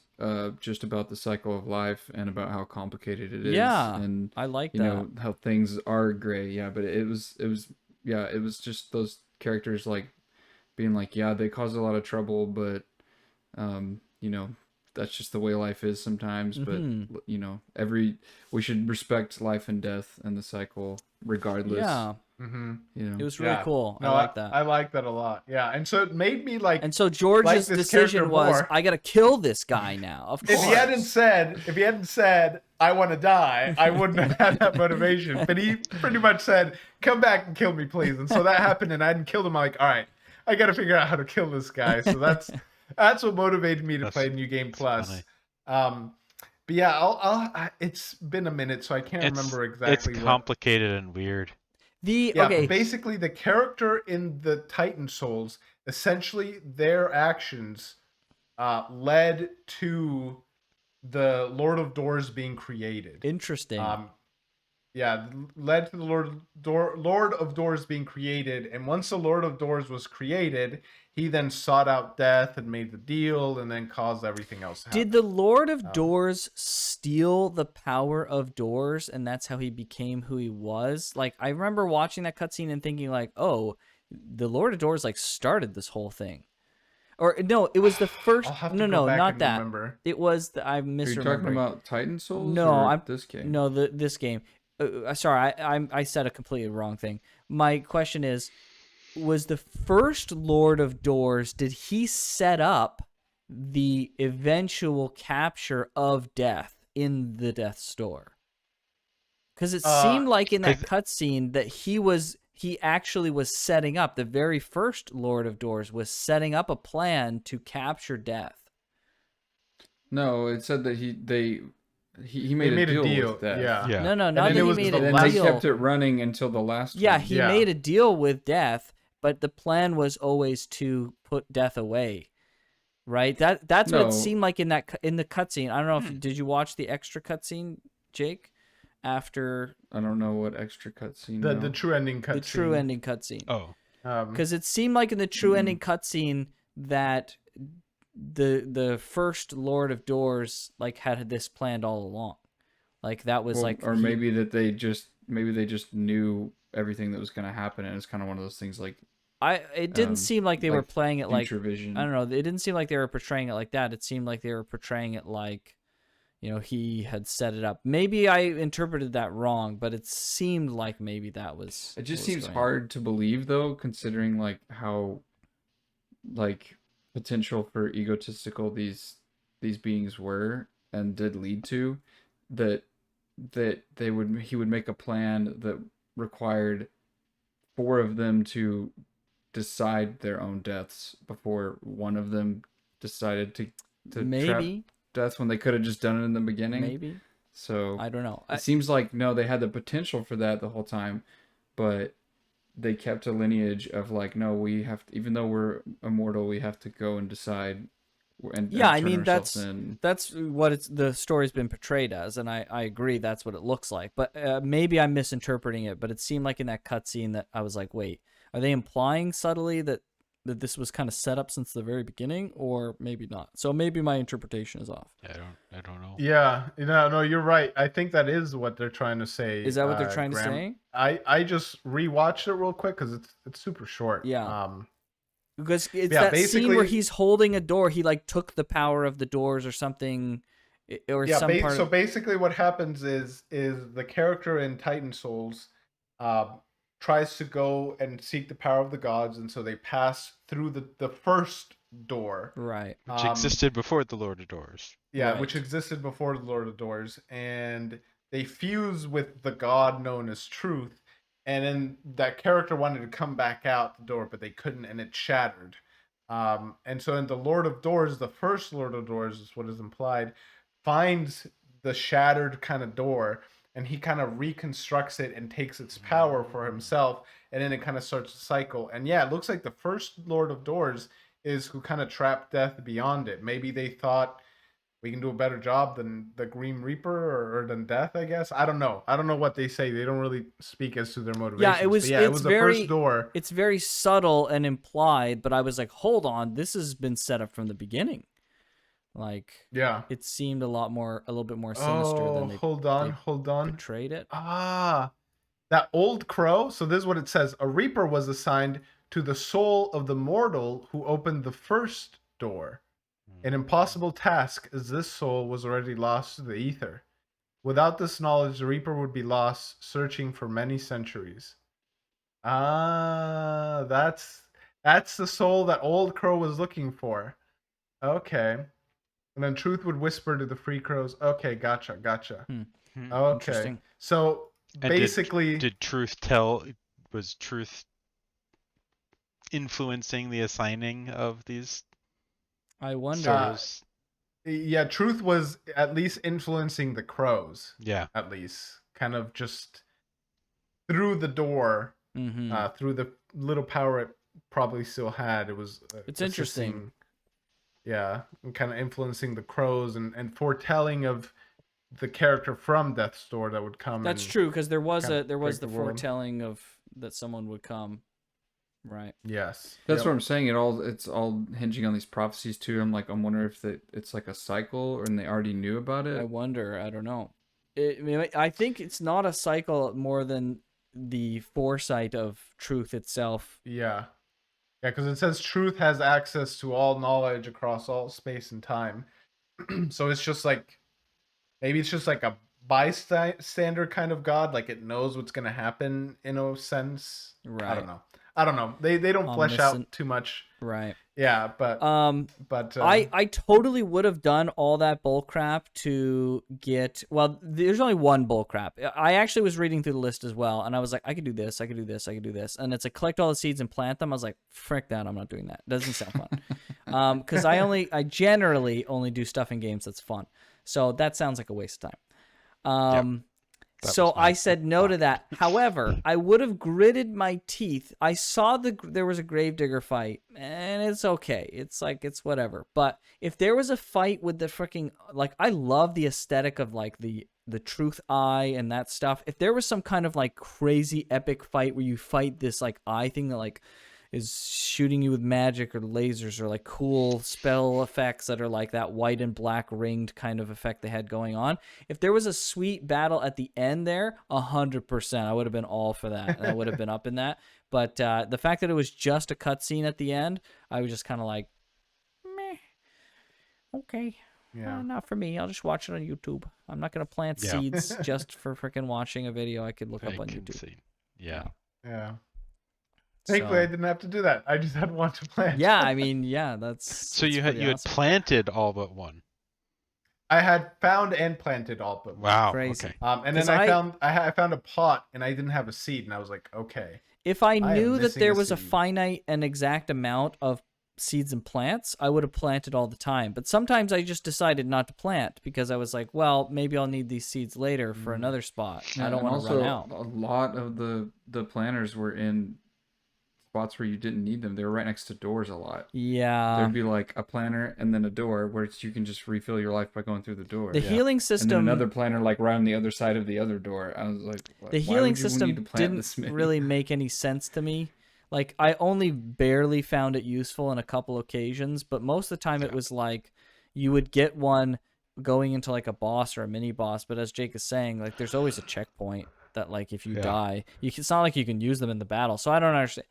just about the cycle of life and about how complicated it is, yeah, and I like you that. know how things are gray. Yeah, but yeah, it was just those characters like being like, yeah, they cause a lot of trouble, but you know, that's just the way life is sometimes. Mhm. But you know, we should respect life and death and the cycle regardless. Yeah, Mhm. You know. it was really cool. No, I like that. I like that a lot. Yeah, and so it made me like And so George's this character decision was, more. I gotta kill this guy now. Of course. If he hadn't said I want to die, I wouldn't have had that motivation. But he pretty much said, "Come back and kill me, please." And so that happened, and I hadn't killed him. I'm like, all right, I got to figure out how to kill this guy. So that's what motivated me to play New Game Plus. funny. But yeah, it's been a minute, so I can't remember exactly. It's complicated and weird. Yeah, okay. basically the character in the Titan Souls, essentially their actions led to the Lord of Doors being created. Interesting. Yeah, led to the Lord of Doors being created, and once the Lord of Doors was created, he then sought out death and made the deal, and then caused everything else to happen. Did the Lord of Doors steal the power of doors, and that's how he became who he was? Like, I remember watching that cutscene and thinking, like, oh, the Lord of Doors like started this whole thing. Or no, it was the first. I'll have to No, go no, back not and that. remember. It was I'm Are you misremembering. talking about Titan Souls? No, or I'm this game. No, this game. Sorry, I said a completely wrong thing. My question is, was the first Lord of Doors, did he set up the eventual capture of Death in the Death's Door? Because it seemed like in that cutscene that he actually was setting up, the very first Lord of Doors was setting up a plan to capture Death. No, it said that he made a deal with Death. Yeah. Yeah. No, And not then that it he was made the a And last- they deal. kept it running until the last Yeah, one. he Yeah. made a deal with Death, but the plan was always to put Death away. Right? That's what No. it seemed like in the cutscene. I don't know if did you watch the extra cutscene, Jake? After I don't know what extra cutscene. The true ending cutscene. the true ending cutscene. Oh, Because it seemed like in the true ending cutscene that the first Lord of Doors like had this planned all along. Like that was or maybe that they just knew everything that was going to happen, and it's kind of one of those things like it didn't seem like they were like playing it like future vision. I don't know. It didn't seem like they were portraying it like that. It seemed like they were portraying it like, you know, he had set it up. Maybe I interpreted that wrong, but it seemed like maybe that was. It just what was seems going hard to believe though, considering like how like potential for egotistical these beings were and did lead to, that he would make a plan that required 4 of them to decide their own deaths before one of them decided to on. trap Maybe, death when they could have just done it in the beginning. maybe So I don't know. it seems like no, they had the potential for that the whole time, but they kept a lineage of like, no, we have to, even though we're immortal, we have to go and decide. And Yeah, I turn mean ourselves in. that's what the story's been portrayed as, and I agree that's what it looks like. But maybe I'm misinterpreting it. But it seemed like in that cutscene that I was like, wait, are they implying subtly that this was kind of set up since the very beginning, or maybe not? So maybe my interpretation is off. I don't know. Yeah, no, you're right. I think that is what they're trying to say. Is that what they're trying Graham. to say? I just rewatched it real quick because it's super short. Yeah. Because it's Yeah, that scene where basically- he's holding a door. He like took the power of the doors or something, or Yeah, some part. so basically what happens is the character in Titan Souls, tries to go and seek the power of the gods, and so they pass through the first door. Right. Which existed before the Lord of Doors. Yeah, Right. which existed before the Lord of Doors, and they fuse with the god known as Truth, and then that character wanted to come back out the door, but they couldn't, and it shattered. And so in the Lord of Doors, the first Lord of Doors is what is implied, finds the shattered kind of door, and he kind of reconstructs it and takes its power for himself, and then it kind of starts a cycle. And yeah, it looks like the first Lord of Doors is who kind of trapped death beyond it. Maybe they thought we can do a better job than the Grim Reaper or than death, I guess. I don't know. I don't know what they say. They don't really speak as to their motivations. Yeah, it was. But yeah, it's it was the very, first door. It's very subtle and implied, but I was like, hold on, this has been set up from the beginning. Like, Yeah. it seemed a little bit more sinister than they hold on. portrayed it. Ah, that old crow. So this is what it says: a reaper was assigned to the soul of the mortal who opened the first door. An impossible task, as this soul was already lost to the ether. Without this knowledge, the reaper would be lost, searching for many centuries. Ah, that's the soul that old crow was looking for. Okay. And then Truth would whisper to the free crows. Okay, gotcha. Okay. Interesting. So And basically, did Truth was Truth influencing the assigning of these I wonder. souls? yeah, Truth was at least influencing the crows. Yeah. At least, kind of just through the door, through the little power it probably still had. It was. It's interesting. Yeah, and kind of influencing the crows and foretelling of the character from Death's Door that would come. That's and true, because there was kind of the break the world. foretelling of that someone would come. Right. Yes, That's Yep. what I'm saying. It's all hinging on these prophecies too. I'm wondering if it's like a cycle, and they already knew about I it. wonder. I don't know. I think it's not a cycle more than the foresight of Truth itself. Yeah, because it says Truth has access to all knowledge across all space and time. So it's just like maybe it's just like a bystander kind of god, like it knows what's gonna happen in a sense. Right. I don't know. They don't flesh Omniscient. out too much. Right. Yeah, but I totally would have done all that bull crap to get. Well, there's only one bull crap. I actually was reading through the list as well, and I was like, I could do this, I could do this, I could do this, and it's like collect all the seeds and plant them. I was like, frick that, I'm not doing that. It doesn't sound fun. Because I generally only do stuff in games that's fun, so that sounds like a waste of time. That So was my I said no to that. However, I would have gritted my teeth. I saw there was a gravedigger fight, and it's okay. It's like, it's whatever. But if there was a fight with the freaking, like, I love the aesthetic of like the truth eye and that stuff. If there was some kind of like crazy epic fight where you fight this like eye thing that like is shooting you with magic or lasers or like cool spell effects that are like that white and black ringed kind of effect they had going on. If there was a sweet battle at the end there, 100%, I would have been all for that. And I would have been up in that. But the fact that it was just a cutscene at the end, I was just kind of like, meh, okay. yeah. Not for me. I'll just watch it on YouTube. I'm not going to plant seeds just for freaking watching a video I could look up on YouTube. Yeah. Yeah. Thankfully, I didn't have to do that. I just had one to plant. Yeah, I mean, yeah, that's. So you had planted all but one. I had found and planted all but one. Wow. Crazy. Okay. And then I found a pot and I didn't have a seed, and I was like, okay. If I am knew that missing there a was a seed. finite and exact amount of seeds and plants, I would have planted all the time. But sometimes I just decided not to plant because I was like, well, maybe I'll need these seeds later for another spot. I don't want to run out. A lot of the planters were in spots where you didn't need them. They were right next to doors a lot. Yeah. There'd be like a planter and then a door where you can just refill your life by going through the door. The healing system. And then another planter like right on the other side of the other door. I was like, the healing system didn't really make any sense to me. Like, I only barely found it useful in a couple occasions, but most of the time it was like you would get one going into like a boss or a mini boss, but as Jake is saying, like there's always a checkpoint. that like if you Yeah. die, it's not like you can use them in the battle. So I don't understand.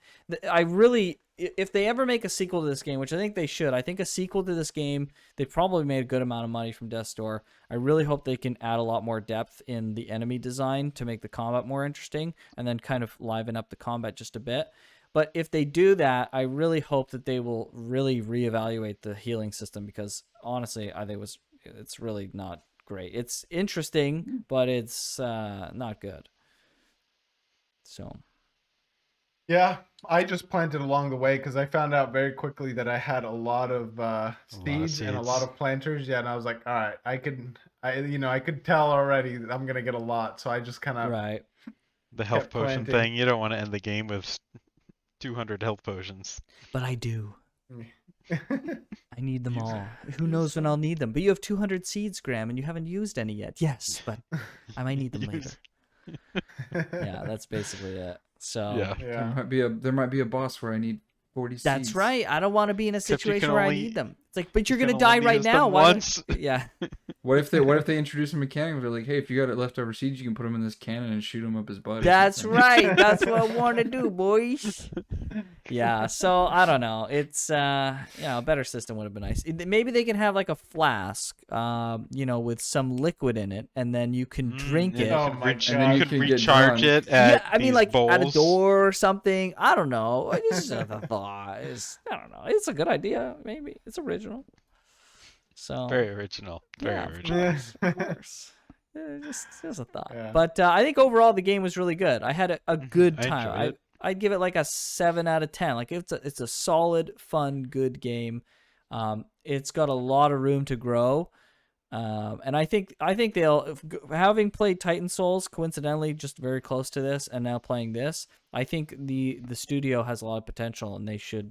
I really, if they ever make a sequel to this game, which I think they should, I think a sequel to this game, they probably made a good amount of money from Death's Door. I really hope they can add a lot more depth in the enemy design to make the combat more interesting, and then kind of liven up the combat just a bit. But if they do that, I really hope that they will really reevaluate the healing system, because honestly, I think it's really not great. It's interesting, but it's not good. So Yeah, I just planted along the way because I found out very quickly that I had a lot of seeds and a lot seeds. of planters. Yeah, and I was like, all right, I could tell already that I'm gonna get a lot. So I just kind of right. The health kept potion planting. thing, you don't want to end the game with 200 health potions. But I do. Yeah, I need them Use- all. Who use knows when some. I'll need them? But you have 200 seeds, Graham, and you haven't used any yet. Yes, but I might need them later. Yeah, that's basically it. So Yeah. There might be a boss where I need 40 seeds. that's right. I don't want to be in a Except you can situation where I only- need them. It's like, but you're you gonna can die only right use them now. Why once. yeah. What if they introduce a mechanic where they're like, hey, if you got leftover seeds, you can put them in this cannon and shoot him up his butt. or That's something. right. That's what I want to do, boys. Yeah. So I don't know. It's a better system would have been nice. Maybe they can have like a flask, with some liquid in it, and then you can drink and it. Oh you can my reach- God. you And you can can get recharge drunk. it at Yeah, I mean, these like at a bowls. door or something. I don't know. It's just a thought. I don't know. It's a good idea. Maybe it's original. So Very original. Very yeah, original. of course. Just a thought. Yeah. But I think overall the game was really good. I had a good I time. enjoyed it. I'd give it like a 7 out of 10. Like it's a solid, fun, good game. It's got a lot of room to grow. And I think they'll, having played Titan Souls coincidentally just very close to this, and now playing this, I think the studio has a lot of potential, and they should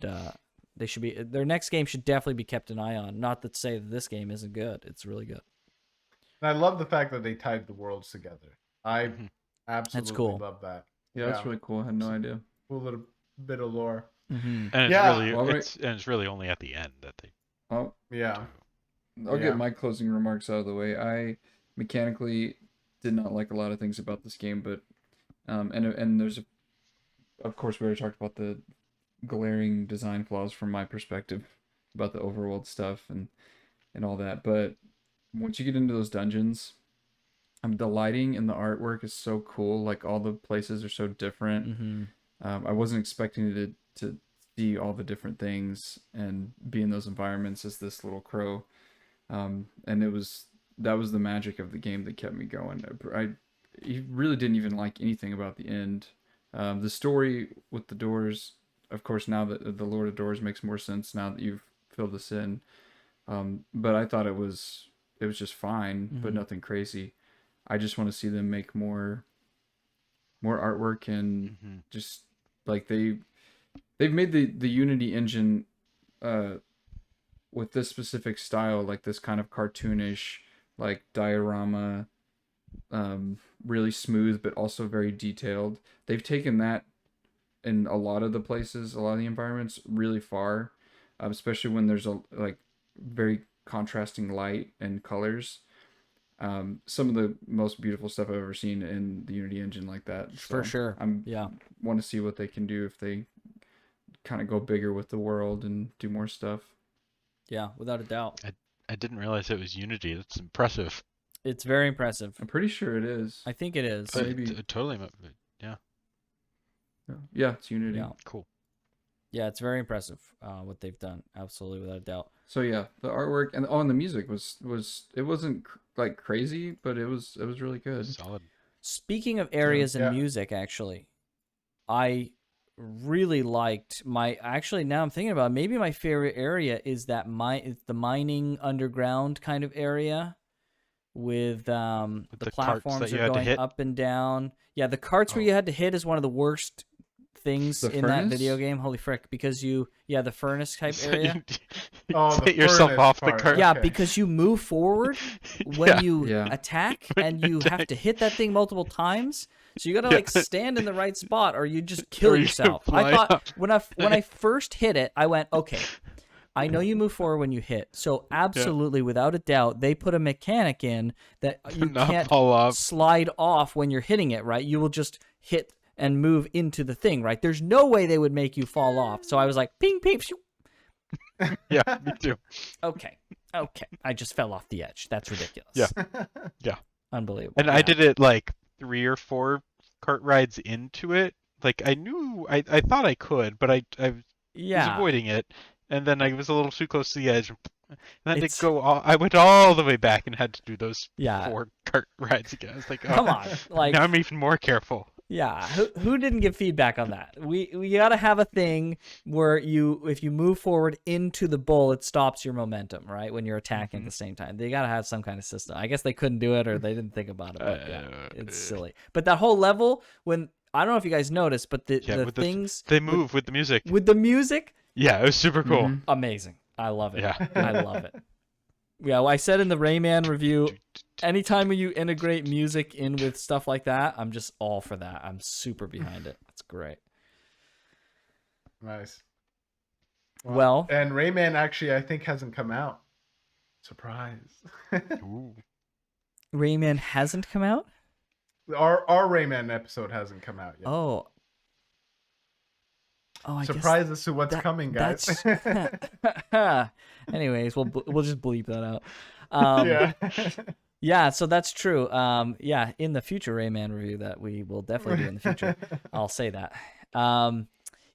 be, their next game should definitely be kept an eye on. Not to say that this game isn't good. It's really good. And I love the fact that they tied the worlds together. I Mhm. absolutely cool. love that. Yeah, that's Yeah. really cool. I had no idea. Cool little bit of lore. Mm-hmm. And it's Yeah. really Well, it's really only at the end that they Oh, Yeah. I'll Yeah. get my closing remarks out of the way. I mechanically did not like a lot of things about this game, but and there's of course we already talked about the glaring design flaws from my perspective about the overworld stuff and all that. But once you get into those dungeons, the lighting and the artwork is so cool. Like all the places are so different. Mm-hmm. I wasn't expecting to see all the different things and be in those environments as this little crow. And that was the magic of the game that kept me going. I really didn't even like anything about the end. The story with the doors, of course, now that the Lord of Doors makes more sense now that you've filled this in. But I thought it was just fine, but Mhm. nothing crazy. I just want to see them make more artwork and Mhm. just like they've made the Unity engine with this specific style, like this kind of cartoonish, like diorama, really smooth but also very detailed. They've taken that in a lot of the places, a lot of the environments really far, especially when there's a like very contrasting light and colors. Some of the most beautiful stuff I've ever seen in the Unity engine like that. For sure. Yeah. Want to see what they can do if they kind of go bigger with the world and do more stuff. Yeah, without a doubt. I didn't realize it was Unity. That's impressive. It's very impressive. I'm pretty sure it is. I think it is. But- maybe- Totally. Yeah. Yeah, it's Unity. Yeah. Cool. Yeah, it's very impressive what they've done. Absolutely, without a doubt. So yeah, the artwork and the music was it wasn't like crazy, but it was really good. Solid. Speaking of areas Yeah. and music, actually, I really liked actually now I'm thinking about it, maybe my favorite area is it's the mining underground kind of area with the the carts platforms that you are had to going hit? up and down. Yeah, the carts where Oh. you had to hit is one of the worst things The in that furnace? video game. Holy frick, because the furnace type area. Oh, the Hit yourself furnace off the part. cart. Yeah, Okay. because you move forward when Yeah. you Yeah. attack, and you have to hit that thing multiple times. So you gotta Yeah. like stand in the right spot, or you just kill Or you yourself. fly I thought up. when I first hit it, I went, okay, I know you move forward when you hit. So absolutely, without a doubt, they put a mechanic in that you Not can't fall off. slide off when you're hitting it, right? You will just hit and move into the thing, right? There's no way they would make you fall off. So I was like, ping, ping, shoo. Yeah, me too. Okay. I just fell off the edge. That's ridiculous. Yeah. Unbelievable. And I did it like 3 or 4 cart rides into it. Like I knew, I thought I could, but I was avoiding it, and then I was a little too close to the edge. And then I went all the way back and had to do those 4 cart rides again. I was like, oh, come on, like now I'm even more careful. Yeah, who didn't give feedback on that? We gotta have a thing where if you move forward into the bowl, it stops your momentum, right? When you're attacking at the same time, they gotta have some kind of system. I guess they couldn't do it or they didn't think about it. But it's silly. But that whole level, when I don't know if you guys noticed, but the things they move with the music. With the music, yeah, it was super cool. Amazing. I love it. Yeah, I love it. Yeah, well, I said in the Rayman review, anytime you integrate music in with stuff like that, I'm just all for that. I'm super behind it. That's great. Nice. Well, and Rayman actually, I think, hasn't come out. Surprise. Ooh. Rayman hasn't come out? Our Rayman episode hasn't come out yet. Oh, I surprise guess as to what's coming, guys. Anyways, we'll just bleep that out. Yeah, so that's true. Yeah, in the future Rayman review that we will definitely do in the future, I'll say that.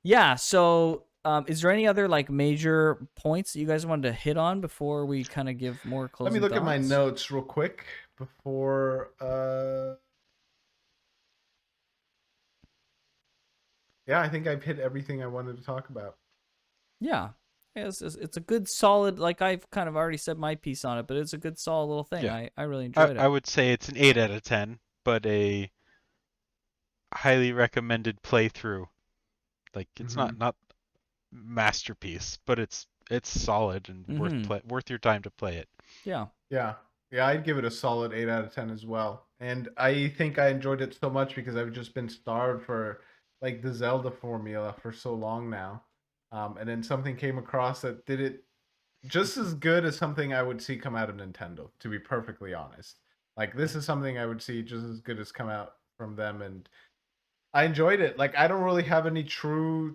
Yeah, so is there any other like major points that you guys wanted to hit on before we kind of give more closing Let me look thoughts? at my notes real quick before yeah, I think I've hit everything I wanted to talk about. Yeah. It's a good solid, like I've kind of already said my piece on it, but it's a good solid little thing. Yeah. I really enjoyed it. I would say it's an 8 out of 10, but a highly recommended playthrough. Like it's not masterpiece, but it's solid and worth your time to play it. Yeah. Yeah, I'd give it a solid 8 out of 10 as well. And I think I enjoyed it so much because I've just been starved for like the Zelda formula for so long now. And then something came across that did it just as good as something I would see come out of Nintendo, to be perfectly honest. Like this is something I would see just as good as come out from them, and I enjoyed it. Like I don't really have any true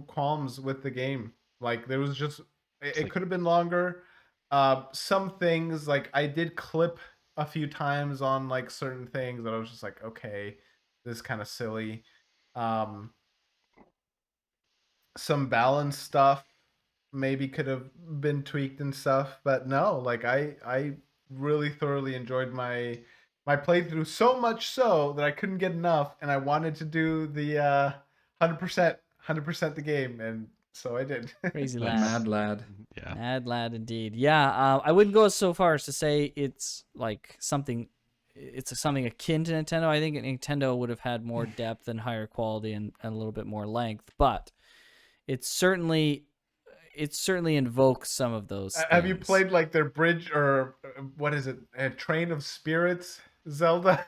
qualms with the game. Like there was just it could have been longer. Some things like I did clip a few times on like certain things that I was just like, okay, this is kind of silly. Some balance stuff maybe could have been tweaked and stuff, but no, like I really thoroughly enjoyed my playthrough, so much so that I couldn't get enough and I wanted to do the 100% the game, and so I did. Crazy lad. Mad lad. Yeah. Mad lad indeed. Yeah, I wouldn't go so far as to say it's like something akin to Nintendo. I think Nintendo would have had more depth and higher quality and a little bit more length, but it certainly invokes some of those things. Have you played like their bridge or what is it? A Train of Spirits Zelda?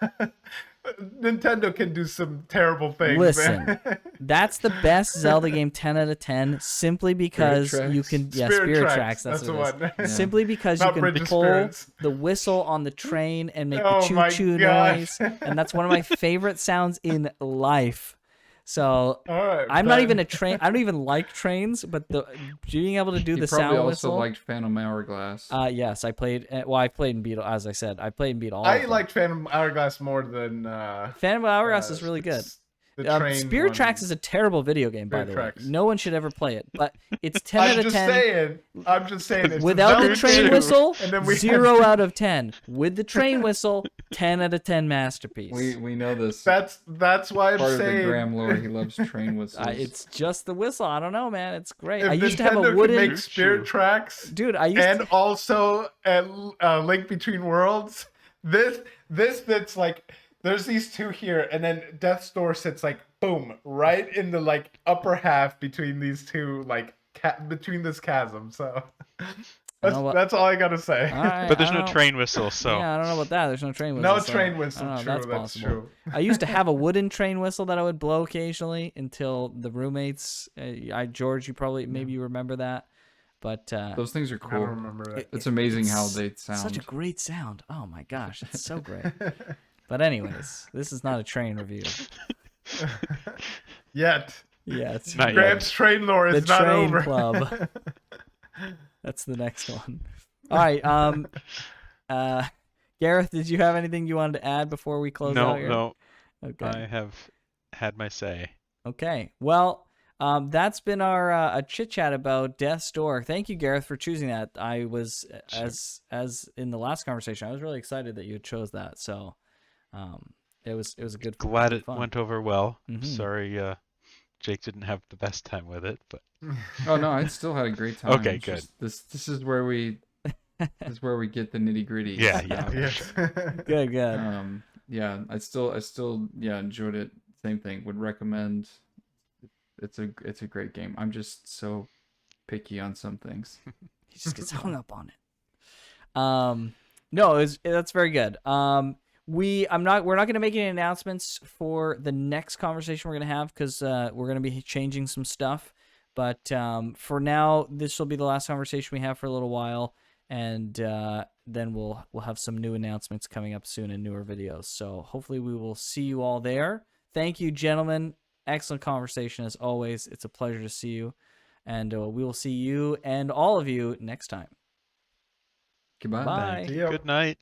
Nintendo can do some terrible things. Listen, man. that's the best Zelda game, 10 out of 10, simply because you can Spirit Tracks, that's what it is. Yeah. Simply because Not you Bridge can of pull Spirits. the whistle on the train and make Oh the my choo-choo gosh. noise, and that's one of my favorite sounds in life. So All right, I'm not even a train. I don't even like trains, but being able to do He the probably sound also whistle. liked Phantom Hourglass. Yes, I played. Well, I played and beat. As I said, I played and beat all. I of them. liked Phantom Hourglass more than Phantom Hourglass is really good. The train Spirit one. Tracks is a terrible video game, by Spirit the Tracks. way. No one should ever play it, but it's 10 out of 10. I'm just saying. It's Without the Zelda train 2, whistle, and then we 0 out of 10. With the train whistle, 10 out of 10 masterpiece. We know this. That's why I'm Part of the saying. Graham lore. He loves train whistles. It's just the whistle. I don't know, man. It's great. If I used to have a Nintendo could wooden. make Spirit Tracks, Dude, I used and to. also a Link Between Worlds. This that's like there's these two here, and then Death's Door sits like boom right in the like upper half between these two, like between this chasm. So that's all I gotta say. All right, But there's I no don't know. train whistle, so Yeah, I don't know about that. There's no train whistle. No so train I whistle. don't know if True, that's that's possible. true. I used to have a wooden train whistle that I would blow occasionally until the roommates. George, maybe you remember that. But Those things are I don't cool. remember that. It's amazing how they Such a sound. great sound. Oh my gosh, it's so great. But anyways, this is not a train review. Yet. Yeah, it's Not yet. Graham's train lore is The not train over. club. That's the next one. All right. Gareth, did you have anything you wanted to add before we close out here? No. Okay. I have had my say. Okay. Well, that's been our a chit chat about Death's Door. Thank you, Gareth, for choosing that. I was as in the last conversation, I was really excited that you chose that. So, it was a good. Glad good it fun. went over well. Mhm. Sorry, Jake didn't have the best time with it, but Oh no, I still had a great time. Okay, It's good. just- this is where we get the nitty gritty. Yeah. Yes. Good. Yeah, I still enjoyed it. Same thing. Would recommend. It's a great game. I'm just so picky on some things. He just gets hung up on it. No, that's very good. We're not going to make any announcements for the next conversation we're going to have because we're going to be changing some stuff. But for now, this will be the last conversation we have for a little while, and then we'll have some new announcements coming up soon and newer videos. So hopefully we will see you all there. Thank you, gentlemen. Excellent conversation as always. It's a pleasure to see you, and we will see you and all of you next time. Goodbye. Bye. See ya. good night.